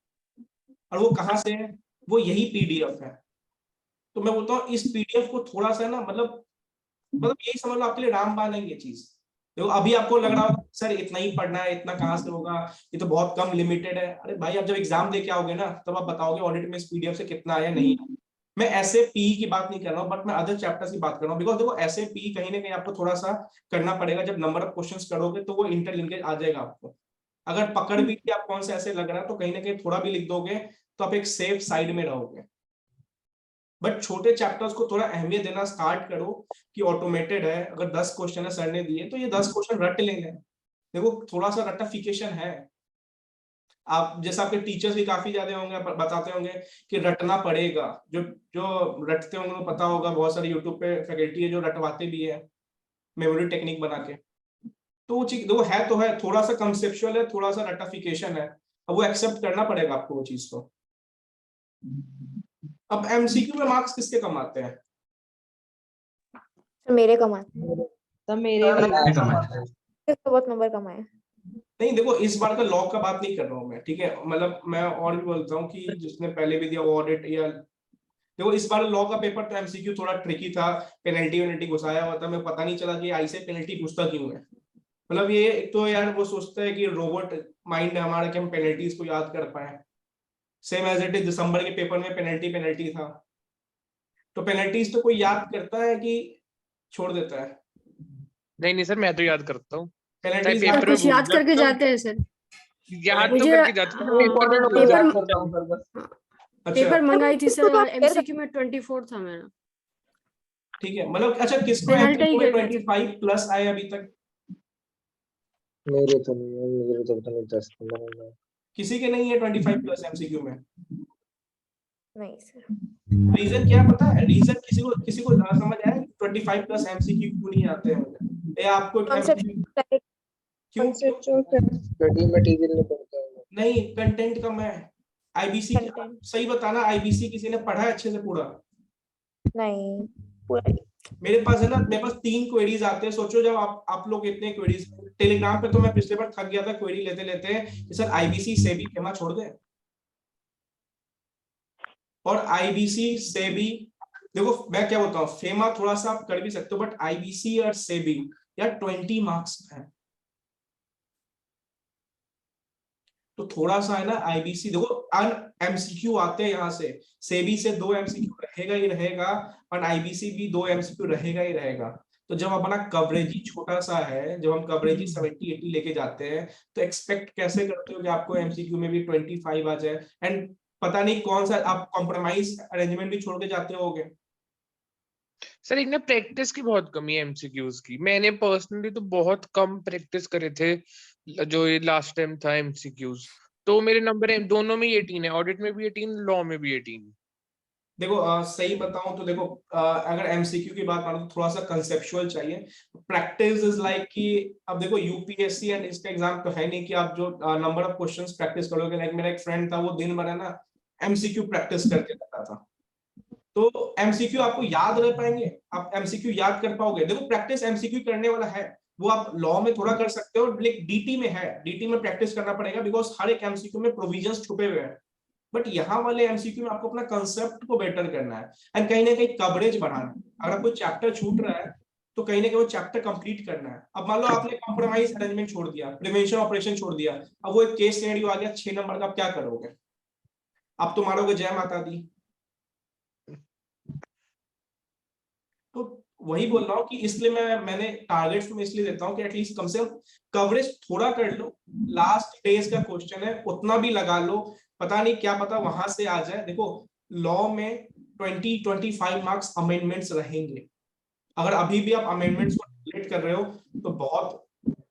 और वो कहाँ से है? वो यही पीडीएफ है। तो मैं बोलता हूँ इस पीडीएफ को थोड़ा सा ना, मतलब यही समझ लो आपके लिए रामबाण है ये चीज। देखो अभी आपको लग रहा होगा सर इतना ही पढ़ना है, इतना कहाँ से होगा, ये तो बहुत कम लिमिटेड है। अरे भाई आप जब एग्जाम दे के आओगे ना, तब आप बताओगे ऑडिट में इस पीडीएफ से कितना आया नहीं। मैं ऐसे पी की बात नहीं कर रहा हूँ, बट मैं अदर चैप्टर्स की बात कर रहा हूँ। बिकॉज देखो ऐसे पी कहीं ना कहीं आपको थोड़ा सा करना पड़ेगा, जब नंबर ऑफ क्वेश्चंस करोगे तो वो इंटरलिंकेज आ जाएगा आपको। अगर पकड़ भी कि आप कौन से ऐसे लग रहा है, तो कहीं ना कहीं थोड़ा भी लिख दोगे तो आप एक सेफ साइड में रहोगे। बट छोटे चैप्टर्स को थोड़ा अहमियत देना स्टार्ट करो कि ऑटोमेटेड है, अगर 10 क्वेश्चन है सर ने दिए तो ये 10 क्वेश्चन रट लेंगे। देखो थोड़ा सा रट्टाफिकेशन है। आप जैसे आपके टीचर्स भी काफी ज्यादा होंगे, बताते होंगे कि रटना पड़ेगा। जो जो रटते होंगे उनको पता होगा, बहुत सारी यूट्यूब पे फैकल्टी है जो रटवाते भी है मेमोरी टेक्निक बना के। तो वो चीज वो है, तो है थोड़ा सा कंसेप्चुअल है, थोड़ा सा रट्टाफिकेशन है, अब वो एक्सेप्ट करना पड़ेगा आपको वो चीज को। अब एमसीक्यू में मार्क्स किसके कम आते हैं? मेरे कम आते हैं। तो मेरे तो बहुत नंबर कम आए। नहीं देखो इस बार का लॉ का बात नहीं कर रहा हूँ मैं, ठीक है, मतलब मैं और भी बोलता हूँ कि जिसने पहले भी दिया ऑडिट या, देखो इस बार लॉ का पेपर तो एमसीक्यू थोड़ा ट्रिकी था, पेनल्टी घुसाया हुआ था, मैं पता नहीं चला कि आई से पेनल्टी पूछता क्यों है। मतलब ये एक तो यार वो सोचता है कि रोबोट माइंड है हमारा कि हम पेनल्टीज को याद कर पाए। सेम एज इट इज दिसंबर के पेपर में पेनल्टी था, तो पेनल्टीज तो कोई याद करता है कि छोड़ देता है? नहीं सर, मैं तो याद करता हूँ। पेनल्टीज पेपर में याद करके जाते हैं सर। याद तो मुझे करके जाते हैं पेपर मंगाई थी सर, एमसीक्यू में 24 था मेरा। ठीक है, मतलब अच्छा किसको एमसीक्यू में 25 प्लस आए अभी तक? मेरे तो नहीं है, मेरे तो पता नहीं 10 नंबर। किसी के नहीं है 25 प्लस एमसीक्यू में? नहीं सर। रीजन क्या पता है? रीजन किसी को समझ आया 25 प्लस एमसीक्यू क्यों नहीं आते हैं मुझे? या आपको क्यों स्टडी मटेरियल नहीं पढ़ता है। नहीं, कंटेंट कम है। आईबीसी कंटेंट सही बताना, आईबीसी किसी ने पढ़ा है अच्छे से पूरा? नहीं पूरा मेरे पास है ना, मेरे पास 3 क्वेरीज आते हैं। सोचो जब आप लोग इतने क्वेरीज टेलीग्राम पे, तो मैं पिछले बार थक गया था क्वेरी लेते लेते कि सर आईबीसी से भी फेमा छोड़ दे। और आईबीसी से भी देखो मैं क्या बोलता हूँ, फेमा थोड़ा सा आप कर भी सकते हो, बट आईबीसी और सेबी यार 20 मार्क्स है। तो थोड़ा सा है ना आईबीसी, देखो एमसीक्यू आते हैं यहाँ से, सेबी से 2 एमसीक्यू रहेगा ही रहेगा, और आईबीसी भी 2 एमसीक्यू रहेगा ही रहेगा। तो जब अपना कवरेज ही छोटा सा है, जब हम कवरेज ही 70-80 लेके जाते हैं, तो एक्सपेक्ट कैसे करते हो कि आपको एमसीक्यू में भी 25 आ जाए? एंड पता नहीं कौन सा आप कॉम्प्रोमाइज अरेंजमेंट भी छोड़ के जाते होगे। सर एक ना प्रैक्टिस की बहुत कमी है एमसीक्यूज की। मैंने पर्सनली तो बहुत कम प्रैक्टिस करे थे जो ये लास्ट टाइम था एमसीक्यूज, तो मेरे नंबर दोनों में 18 है, ऑडिट में भी 18, लॉ में भी 18। देखो सही बताऊं तो देखो, अगर एमसीक्यू की बात मानो तो थोड़ा सा कंसेप्चुअल चाहिए। प्रैक्टिस इज लाइक कि अब देखो यूपीएससी एंड इसका एग्जाम तो है नहीं कि आप जो नंबर ऑफ क्वेश्चंस प्रैक्टिस करोगे। लाइक मेरा एक फ्रेंड था, वो दिन भर है ना एमसीक्यू प्रैक्टिस करके रहता था। तो एमसीक्यू आपको याद रह पाएंगे? आप एमसीक्यू याद कर पाओगे? देखो प्रैक्टिस एमसीक्यू करने वाला है, वो आप लॉ में थोड़ा कर सकते हो, लेकिन डीटी में है, डीटी में प्रैक्टिस करना पड़ेगा, बिकॉज हर एक एमसीक्यू में प्रोविजंस छुपे हुए हैं। बट यहाँ वाले एमसीक्यू में आपको अपना कंसेप्ट को बेटर करना है, एंड कहीं ना कहीं कवरेज बढ़ाना है। अगर कोई चैप्टर छूट रहा है तो कहीं ना कहीं वो चैप्टर कंप्लीट करना है। अब मान लो आपने कॉम्प्रोमाइज अरेंजमेंट छोड़ दिया, प्रिवेंशन ऑपरेशन छोड़ दिया, अब वो एक केस सिनेरियो आ गया 6 नंबर का, आप क्या करोगे? आप तो मारोगे जय माता दी। तो वही बोल रहा हूँ कि इसलिए मैंने टारगेट्स में इसलिए देता हूँ कि एटलीस्ट कम से कम कवरेज थोड़ा कर लो। लास्ट डेज का क्वेश्चन है, उतना भी लगा लो, पता नहीं क्या पता वहां से आ जाए। देखो लॉ में 20-25 मार्क्स अमेंडमेंट्स रहेंगे। अगर अभी भी आप अमेंडमेंट्स को डिलीट कर रहे हो तो बहुत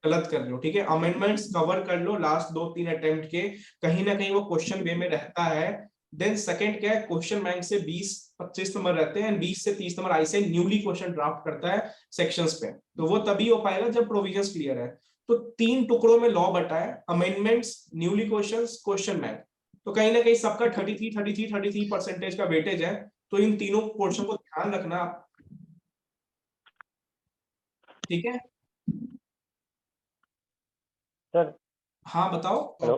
गलत कर रहे हो, ठीक है? अमेंडमेंट्स कवर कर लो लास्ट 2-3 अटेम्प्ट के, कहीं ना कहीं वो क्वेश्चन वे में रहता है। देन सेकंड क्या है, क्वेश्चन बैंक से 20-25 नंबर रहते हैं, 20 से 30 number ICA newly question draft करता है सेक्शंस पे, तो वो तभी हो पाएगा जब प्रोविजंस क्लियर है। तो 3 टुकड़ों में लॉ बटा है, amendments, newly questions, question bank. तो कहीं ना कहीं सबका 33% का वेटेज है। तो इन तीनों पोर्शन को ध्यान रखना आप, ठीक है? सर हाँ बताओ। हेलो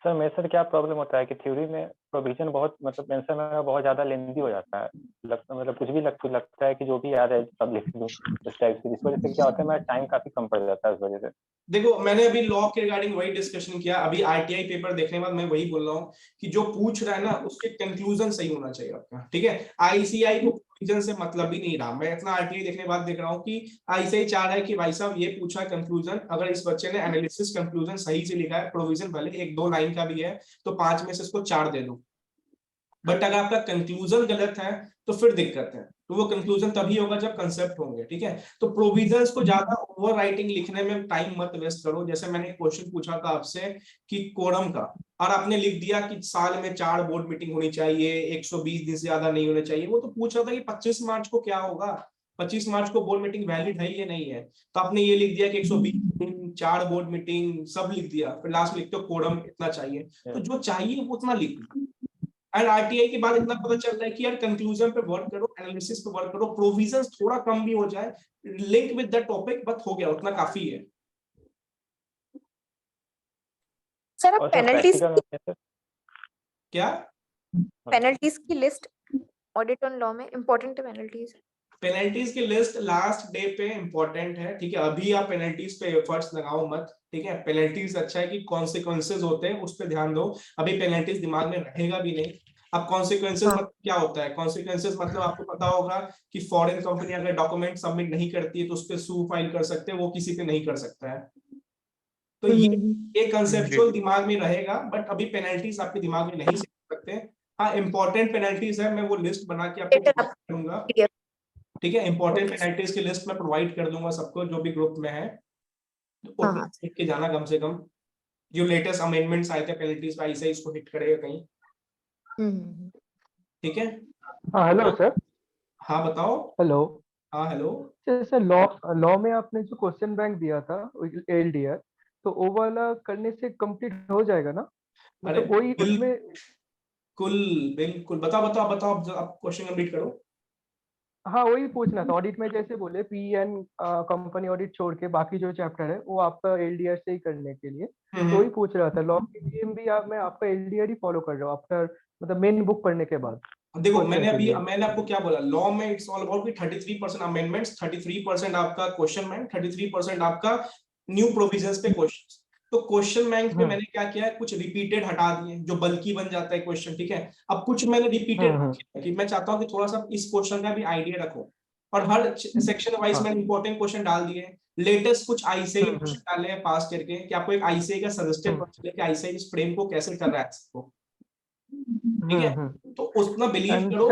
सर, मेरे सर क्या प्रॉब्लम होता है कि थ्योरी में प्रोविजन बहुत मतलब आंसर में बहुत ज्यादा लेंथी हो जाता है। मतलब कुछ भी लगता है कि जो भी याद है सब लिख दूं उस टाइप से। इस वजह से क्या होता है, मेरा टाइम काफी कम पड़ जाता है इस वजह से। देखो मैंने अभी लॉ के रिगार्डिंग वही डिस्कशन किया, अभी आरटीआई पेपर देखने के बाद मैं वही बोल रहा हूँ कि जो पूछ रहा है ना उसके कंक्लूजन सही होना चाहिए आपका, ठीक है? आईसीआई को प्रोविजन से मतलब ही नहीं रहा। मैं इतना आरटीआई देखने के बाद देख रहा हूँ कि आईसीआई चाह रहा है कि भाई साहब ये पूछा कंक्लूजन, अगर इस बच्चे ने एनालिसिस कंक्लूजन सही से लिखा है, प्रोविजन भले 1-2 लाइन का भी है तो 5 में से इसको 4 दे दो। बट अगर आपका कंक्लूजन गलत है तो फिर दिक्कत है। तो वो कंक्लूजन तभी होगा जब कंसेप्ट होंगे, ठीक है? तो प्रोविजंस को ज्यादा ओवर राइटिंग लिखने में टाइम मत वेस्ट करो। जैसे मैंने एक क्वेश्चन पूछा था आपसे कि कोरम का, और आपने लिख दिया कि साल में 4 बोर्ड मीटिंग होनी चाहिए, 120 दिन से ज्यादा नहीं होने चाहिए। वो तो पूछ रहा था कि 25 मार्च को क्या होगा, 25 मार्च को बोर्ड मीटिंग वैलिड है या नहीं है। तो आपने ये लिख दिया कि 120 दिन, 4 बोर्ड मीटिंग, सब लिख दिया, फिर लास्ट में लिखते हो कोरम इतना चाहिए। तो जो चाहिए वो उतना लिख दो। एंड आरटीआई के बाद इतना पता चल रहा है कि यार कंक्लूजन पे वर्क करो, एनालिसिस पे वर्क करो, प्रोविजंस थोड़ा कम भी हो जाए, link with the topic, but हो गया उतना काफी है। सर आप पेनल्टीज क्या पेनल्टीज की लिस्ट ऑडिट ऑन लॉ में इंपॉर्टेंट है? पेनल्टीज की लिस्ट लास्ट डे पे इंपॉर्टेंट है, ठीक है? अभी आप पेनल्टीज पे एफर्ट्स लगाओ मत, ठीक है? पेनल्टीज अच्छा है कि कॉन्सिक्वेंसेज होते हैं उस पर ध्यान दो। अभी पेनल्टीज दिमाग में रहेगा भी नहीं। अब कॉन्सिक्वेंसेज मतलब क्या होता है? कॉन्सिक्वेंसेज मतलब आपको पता होगा कि फॉरेन कंपनी अगर डॉक्यूमेंट सबमिट नहीं करती है तो उस पर सू फाइल कर सकते हैं, वो किसी पे नहीं कर सकता है। तो ये कंसेप्चुअल दिमाग में रहेगा, बट अभी पेनल्टीज आपके दिमाग में नहीं सीख सकते। हाँ इंपॉर्टेंट पेनल्टीज है, मैं वो लिस्ट बना के आपको दूंगा, ठीक है? इंपॉर्टेंट पेनल्टीज की लिस्ट में प्रोवाइड कर दूंगा सबको जो भी ग्रुप में है, तो लिख के जाना कम से कम। जो लेटेस्ट अमेंडमेंट्स आए थे पेनल्टीज पे, ऐसे इसको हिट करेगा कहीं, ठीक है? हाँ हेलो सर। हाँ बताओ। हेलो। हाँ हेलो। सर लॉ में आपने जो क्वेश्चन बैंक दिया था एलडीआर, तो वो वाला करने से कंप्लीट हो जाएगा ना? अरे मतलब वही उसमें बिल्कुल बिल्कुल, बताओ आप क्वेश्चन कंप्लीट करो। हाँ वही पूछना था। ऑडिट में जैसे बोले पीएन कंपनी ऑडिट छोड़ के बाकी जो चैप्टर है वो आपका एलडीआर से ही करने के लिए, तो वही पूछ रहा था। लॉ के लिए भी मैं आपका एलडीआर ही फॉलो कर रहा हूँ आफ्टर, मतलब मेन बुक पढ़ने के बाद। देखो मैंने आपको क्या बोला, लॉ में इट्स ऑल अबाउट कि 33% अमेंडमेंट्स, 33% आपका क्वेश्चन बैंक, 33% आपका न्यू प्रोविजंस पे क्वेश्चंस। तो क्वेश्चन बैंक में मैंने क्या किया है, कुछ रिपीटेड हटा दिए जो बल्कि बन जाता है क्वेश्चन, ठीक है। अब कुछ मैंने रिपीटेड कि मैं चाहता हूँ कि थोड़ा सा इस क्वेश्चन का भी आइडिया रखो, और हर सेक्शन वाइज मैंने इंपॉर्टेंट क्वेश्चन डाल दिए। लेटेस्ट कुछ आईसीआई क्वेश्चन डाले हैं पास करके, कि आपको एक आईसीआई का सजेस्टेड क्वेश्चन है कि आईसीआई इस फ्रेम को कैसे कर रहा है इसको, ठीक है। तो उतना बिलीव करो,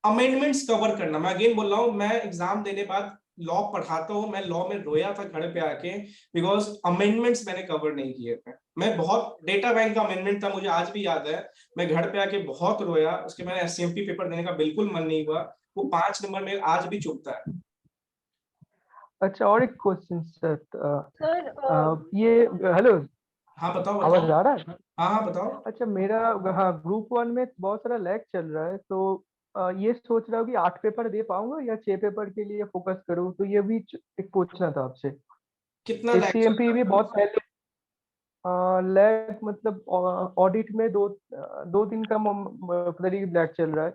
अमेंडमेंट्स कवर करना। मैं अगेन बोल रहा हूँ, मैं एग्जाम देने बाद लॉ पढ़ाता हूँ, मैं लॉ में रोया था घर पे आके, बिकॉज अमेंडमेंट्स मैंने कवर नहीं किए थे। मैं बहुत, डेटा बैंक का अमेंडमेंट था, मुझे आज भी याद है, मैं घर पे आके बहुत रोया। उसके मैंने एससीएमपी पेपर देने का बिल्कुल मन नहीं हुआ, वो 5 नंबर में आज भी चुभता है। अच्छा, और एक क्वेश्चन सर, ये हेलो, हाँ बताओ आवाज आ रहा है? हाँ बताओ। अच्छा मेरा, हाँ ग्रुप 1 में बहुत सारा लैग चल रहा है, तो ये सोच रहा हूँ कि 8 पेपर दे पाऊंगा या 6 पेपर के लिए फोकस करूँ, तो ये भी एक पूछना था आपसे। कितना लैग एससीएमपी भी बहुत पहले लैग, मतलब ऑडिट में दो दिन का करीब लैग चल रहा है,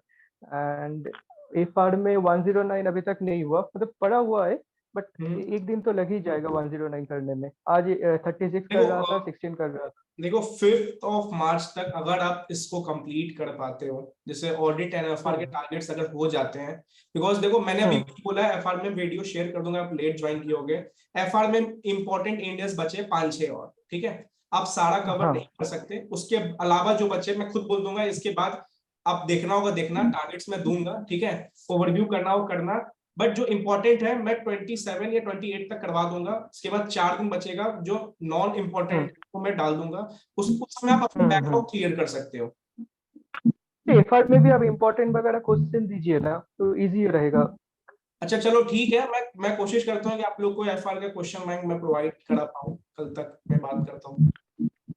एंड एफआर में 109 अभी तक नहीं हुआ, मतलब पड़ा हुआ है, बट एक दिन तो लग ही जाएगा 109 करने में। आज 36 कर रहा था, 16 कर रहा था। देखो 5 मार्च तक अगर आप इसको कंप्लीट कर पाते हो, जैसे ऑडिट एंड एफआर के टारगेट्स अगर हो जाते हैं, बिकॉज देखो मैंने अभी बोला है, एफआर में वीडियो शेयर कर दूंगा, आप लेट ज्वाइन किए होगे। एफआर में इंपॉर्टेंट इंडियस बचे 5-6 और, ठीक है। आप सारा कवर नहीं कर सकते, उसके अलावा जो बचे मैं खुद बोल दूंगा, इसके बाद आप देखना होगा, देखना टारगेट्स में दूंगा, ठीक है। ओवरव्यू करना हो करना, बट जो इंपॉर्टेंट है मैं 27 या 28 तक करवा दूंगा। उसके बाद 4 दिन बचेगा जो नॉन इम्पोर्टेंट को मैं डाल दूंगा, उसमें आप अपना बैकलॉग क्लियर कर सकते हो। एफआर में भी आप इंपॉर्टेंट वगैरह क्वेश्चन दीजिए ना, तो इजी रहेगा। अच्छा चलो ठीक है, मैं कोशिश करता हूँ कि आप लोग को एफआर का क्वेश्चन बैंक मैं प्रोवाइड करा पाऊँ, कल तक मैं बात करता हूँ।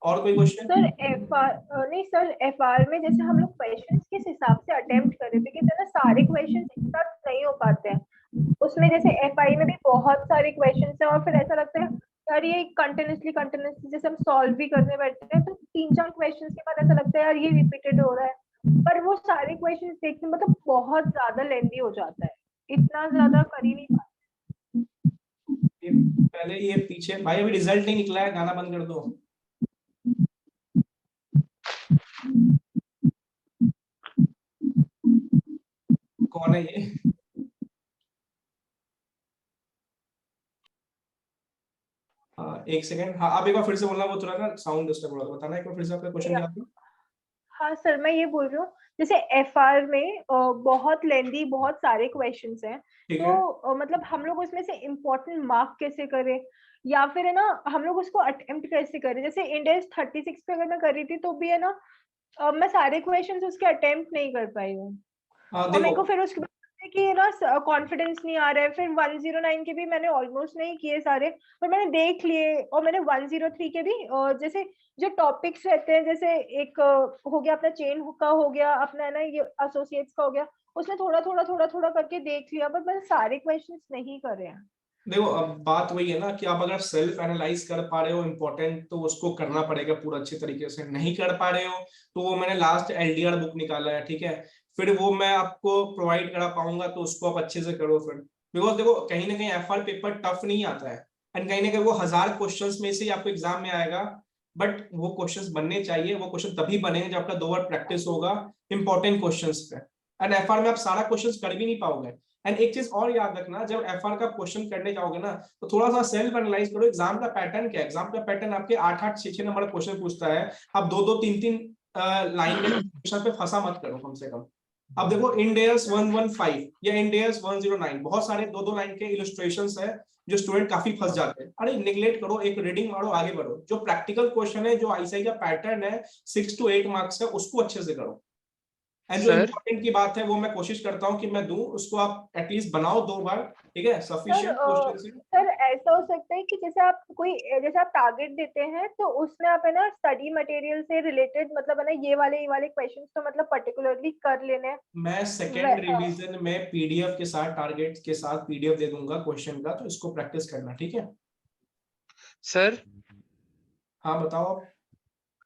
और कोई क्वेश्चन? सर एफआर नहीं सर, एफआर में जैसे हम लोग क्वेश्चंस किस हिसाब से अटेम्प्ट करें, क्योंकि ना सारे क्वेश्चंस एक साथ नहीं हो पाते हैं। उसमें जैसे एफआई में भी बहुत सारे क्वेश्चंस हैं, और फिर ऐसा लगता है यार ये कंटिन्यूसली जैसे हम सॉल्व भी करने बैठते हैं तो 3-4 क्वेश्चंस के बाद ऐसा लगता है यार ये रिपीटेड हो रहा है, पर वो सारे क्वेश्चंस देखने मतलब बहुत ज्यादा लेंथी हो जाता है, इतना ज्यादा कर ही नहीं पाते। पहले ये पीछे भाई अभी रिजल्ट नहीं निकला है, गाना बंद कर दो। कौन है ये? एक सेकंड, हाँ आप एक बार फिर से बोलना, वो थोड़ा ना साउंड डिस्टर्ब हो रहा था, बताना एक बार फिर से आपका क्वेश्चन क्या था? हाँ सर, मैं ये बोल रही हूँ जैसे एफआर में बहुत लेंदी बहुत सारे क्वेश्चंस हैं, तो मतलब हम लोग उसमें से इम्पोर्टेंट मार्क कैसे करें, या फिर है ना हम लोग उसको अटेम्प्ट कैसे करें। जैसे इंडेक्स 36 पे अगर मैं कर रही थी तो भी है ना मैं सारे क्वेश्चंस उसके अटेम्प्ट नहीं कर पाई हूँ, और मेरे को फिर उसके कि ना कॉन्फिडेंस नहीं आ रहा है। फिर 109 के भी मैंने ऑलमोस्ट नहीं किए सारे, पर मैंने देख लिए, और मैंने 103 के भी जैसे जो टॉपिक्स रहते हैं, जैसे एक हो गया अपना चेन का हो गया, अपना है ना ये एसोसिएट्स का हो गया, उसमें थोड़ा थोड़ा करके देख लिया, पर मैंने सारे क्वेश्चंस नहीं करे हैं। देखो अब बात वही है ना कि आप अगर सेल्फ एनालाइज कर पा रहे हो इम्पोर्टेंट, तो उसको करना पड़ेगा पूरा अच्छे तरीके से। नहीं कर पा रहे हो तो वो मैंने लास्ट एलडीआर बुक निकाला है, ठीक है, फिर वो मैं आपको प्रोवाइड करा पाऊंगा, तो उसको आप अच्छे से करो फिर। बिकॉज देखो कहीं ना कहीं एफआर पेपर टफ नहीं आता है, एंड कहीं ना कहीं वो 1000 क्वेश्चंस में से आपको एग्जाम में आएगा, बट वो क्वेश्चंस बनने चाहिए। वो क्वेश्चन तभी बनेंगे जब आपका 2 बार प्रैक्टिस होगा इंपॉर्टेंट क्वेश्चंस पे, एंड एफआर में आप सारा क्वेश्चंस कर भी नहीं पाओगे। एंड एक चीज और याद रखना, जब एफआर का क्वेश्चन करने जाओगे ना, तो थोड़ा सा सेल्फ एनालाइज करो एग्जाम का पैटर्न क्या है। एग्जाम का पैटर्न आपके 8-8 6-6 नंबर क्वेश्चन पूछता है, आप 2-2 3-3 लाइन में क्वेश्चन पे फंसा मत करो कम से कम। अब देखो इंडेयस 115 या इंडेयस 109 बहुत सारे 2-2 लाइन के इलस्ट्रेशंस है, जो स्टूडेंट काफी फंस जाते हैं। अरे निगलेक्ट करो, एक रीडिंग मारो, आगे बढ़ो। जो प्रैक्टिकल क्वेश्चन है, जो आईसीआई का पैटर्न है 6 to 8 मार्क्स का, उसको अच्छे से करो। एंड जो सर इम्पोर्टेंट की बात है वो मैं कोशिश करता हूँ कि मैं दूं, उसको आप एटलीस्ट बनाओ 2 बार, ठीक है, सफिशिएंट क्वेश्चन से। सर ऐसा हो सकता है कि जैसे आप टारगेट देते हैं तो उसमें आप है ना स्टडी मटेरियल से रिलेटेड मतलब है ना ये वाले क्वेश्चंस तो मतलब पर्टिकुलरली कर लेने हैं। मैं सेकेंड रिवीजन में पीडीएफ के साथ, टारगेट के साथ पीडीएफ दे दूंगा क्वेश्चन का, तो इसको प्रैक्टिस करना, ठीक है सर हाँ बताओ आप।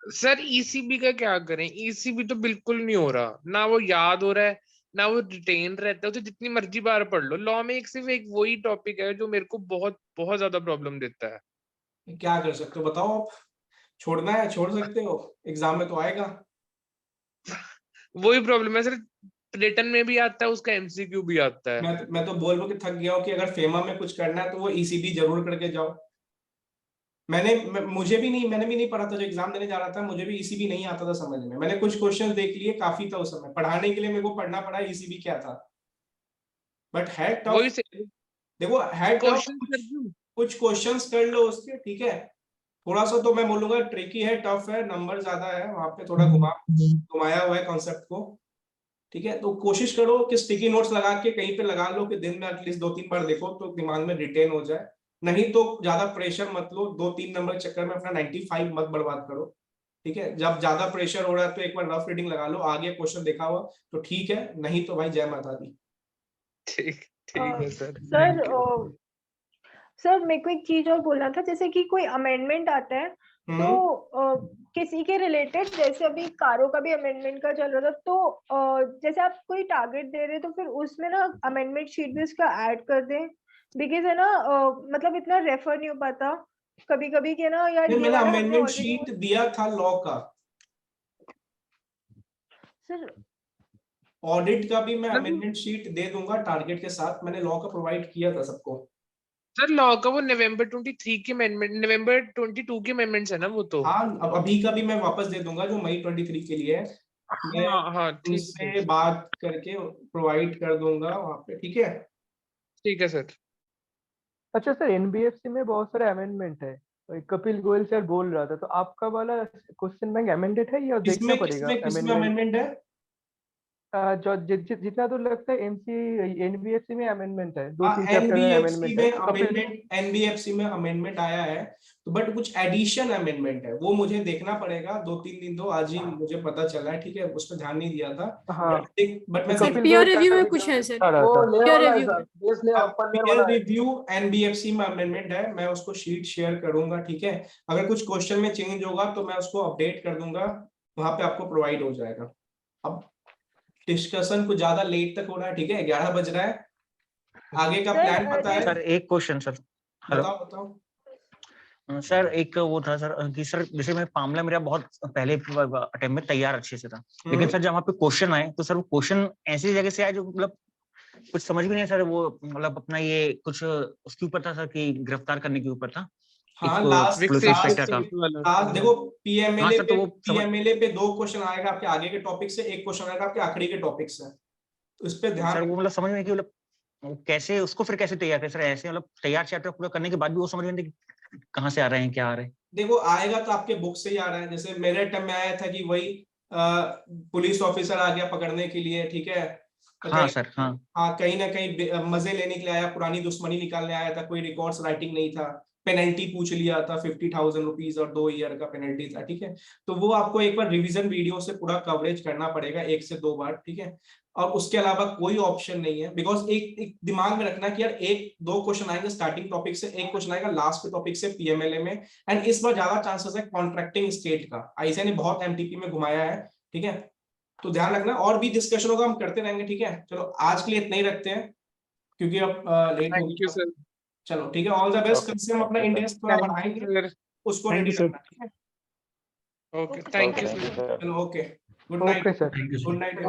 सर ईसीबी का क्या करें? ईसीबी तो बिल्कुल नहीं हो रहा, ना वो याद हो रहा है ना वो रिटेन रहता है, तो जितनी मर्जी बार पढ़ लो। लॉ में सिर्फ एक वही टॉपिक है जो मेरे को बहुत बहुत ज्यादा प्रॉब्लम देता है। क्या कर सकते हो बताओ आप, छोड़ना है छोड़ सकते हो, एग्जाम में तो आएगा। वही प्रॉब्लम है सर, रिटन में भी आता है उसका, एमसीक्यू भी आता है। मैं तो बोल रहा हूँ कि थक गया हूँ कि अगर फेमा में कुछ करना है तो वो ईसीबी जरूर करके जाओ। मैंने भी नहीं पढ़ा था, जो एग्जाम देने जा रहा था मुझे भी ईसीबी नहीं आता था समझ में। मैंने कुछ क्वेश्चन देख लिए, काफी था उस समय पढ़ाने के लिए, मेरे को पढ़ना पड़ा ईसीबी क्या था, बट है वही टफ। से देखो है टफ, क्वेश्चन कुछ क्वेश्चंस कर लो उसके, ठीक है। थोड़ा सा तो मैं बोलूंगा ट्रिकी है, टफ है, नंबर ज्यादा है वहां पे, थोड़ा घुमाया हुआ है कॉन्सेप्ट को, ठीक है। तो कोशिश करो कि स्टिकी नोट्स लगा के कहीं पे लगा लो कि दिन में एटलीस्ट 2-3 बार देखो तो दिमाग में रिटेन हो जाए। नहीं तो ज्यादा प्रेशर मत लो, 2-3 नंबर के चक्कर में अपना 95 मत बर्बाद करो, ठीक है। जब ज्यादा प्रेशर हो रहा है तो एक बार रफ रीडिंग लगा लो, आगे क्वेश्चन देखा हुआ तो ठीक है, नहीं तो भाई जय माता दी। ठीक है सर। सर मेरे को एक चीज और बोलना था, जैसे कि कोई अमेंडमेंट आता है तो किसी के रिलेटेड, जैसे अभी कारों का भी अमेंडमेंट का चल रहा था, तो जैसे आप कोई टारगेट दे रहे तो फिर उसमें ना अमेंडमेंट शीट भी उसका ऐड कर दें, बिकॉज है ना मतलब इतना रेफर नहीं हो पाता कभी कभी के ना यार, ये मैंने वाला हमने अमेंडमेंट ऑलरेडी। शीट दिया था लॉ का, सर ऑडिट का भी मैं अमेंडमेंट शीट दे दूंगा टारगेट के साथ, मैंने लॉ का प्रोवाइड किया था सबको। सर लॉ का वो नवंबर 23 की अमेंडमेंट, नवंबर 22 की अमेंडमेंट्स है ना वो तो। हाँ अब अभी का भी मैं वापस दे दूंगा जो मई 23 के लिए है, मैं हाँ ठीक उनसे बात करके प्रोवाइड कर दूंगा वहां पे, ठीक है। ठीक है सर। अच्छा सर, एनबीएफसी में बहुत सारे अमेंडमेंट है, तो कपिल गोयल सर बोल रहा था, तो आपका वाला क्वेश्चन बैंक अमेंडेड है या देखना पड़ेगा? किसमें अमेंडमेंट है? जो जितना दूर लगता है एनबीएफसी में अमेंडमेंट है, 2-3 चैप्टर में एनबीएफसी अमेंडमेंट है। में एनबीएफसी में अमेंडमेंट आया है, तो बट कुछ एडिशन अमेंडमेंट है, वो मुझे देखना पड़ेगा, 2-3 दिन तो आज ही मुझे पता चला है, ठीक है, उस पर ध्यान नहीं दिया था। हाँ बट मैं पीयर रिव्यू में कुछ है सर, पीयर रिव्यू एनबीएफसी में अमेंडमेंट है, मैं उसको शीट शेयर करूंगा, ठीक है। अगर कुछ क्वेश्चन में चेंज होगा तो मैं उसको अपडेट कर दूंगा, वहां पे आपको प्रोवाइड हो जाएगा। अब डिस्कशन कुछ ज्यादा लेट तक हो रहा है, ठीक है, 11 बज रहा है, आगे का प्लान पता है? सर एक क्वेश्चन सर, हेलो बताओ। सर एक वो था सर कि सर जैसे मैं मामला मेरा बहुत पहले अटेम्प्ट में तैयार अच्छे से था, लेकिन सर जब वहाँ पे क्वेश्चन आए तो सर वो क्वेश्चन ऐसी जगह से आए जो मतलब कुछ समझ भी नहीं सर, वो मतलब अपना ये कुछ उसके ऊपर था सर कि गिरफ्तार करने के ऊपर था। हाँ लास्ट देखो पीएमएलए पे 2 क्वेश्चन आएगा आपके आगे के टॉपिक से, 1 क्वेश्चन आएगा आपके आखिरी के टॉपिक से, तो इस पे ध्यान। सर वो मतलब समझ में कि मतलब कैसे उसको फिर कैसे तैयार करें सर, ऐसे मतलब तैयार चैप्टर पूरा करने के बाद भी वो समझ में कहाँ से आ रहे हैं, क्या आ रहे हैं? देखो आएगा तो आपके बुक से ही आ रहा है, जैसे मेरे टाइम में आया था कि वही पुलिस ऑफिसर आ गया पकड़ने के लिए, ठीक है। हाँ सर हाँ कहीं ना कहीं मजे लेने के लिए आया, पुरानी दुश्मनी निकालने आया था, कोई रिकॉर्ड्स राइटिंग नहीं था, पेनल्टी पूछ लिया था 50,000 रुपीज और 2 ईयर का पेनल्टी था, ठीक है। तो वो आपको एक बार रिवीजन वीडियो से पूरा कवरेज करना पड़ेगा 1 से 2 बार, ठीक है। और उसके अलावा कोई ऑप्शन नहीं है, बिकॉज एक दिमाग में रखना कि यार 1-2 क्वेश्चन आएंगे स्टार्टिंग टॉपिक से, 1 क्वेश्चन आएगा लास्ट के टॉपिक से पीएमएलए में, एंड इस बार ज्यादा चांसेस है कॉन्ट्रैक्टिंग स्टेट का, आईसीए ने बहुत एमटीपी में घुमाया है, ठीक है। तो ध्यान रखना, और भी डिस्कशन होगा, हम करते रहेंगे, ठीक है। चलो आज के लिए इतना ही रखते हैं क्योंकि अब लेट हो गया। चलो ठीक है, ऑल द बेस्ट। कल से हम अपना इंडेक्स थोड़ा बढ़ाएंगे, उसको रेडी रखना, ठीक है। Okay thank you sir. चलो okay, good night. Okay sir, good night.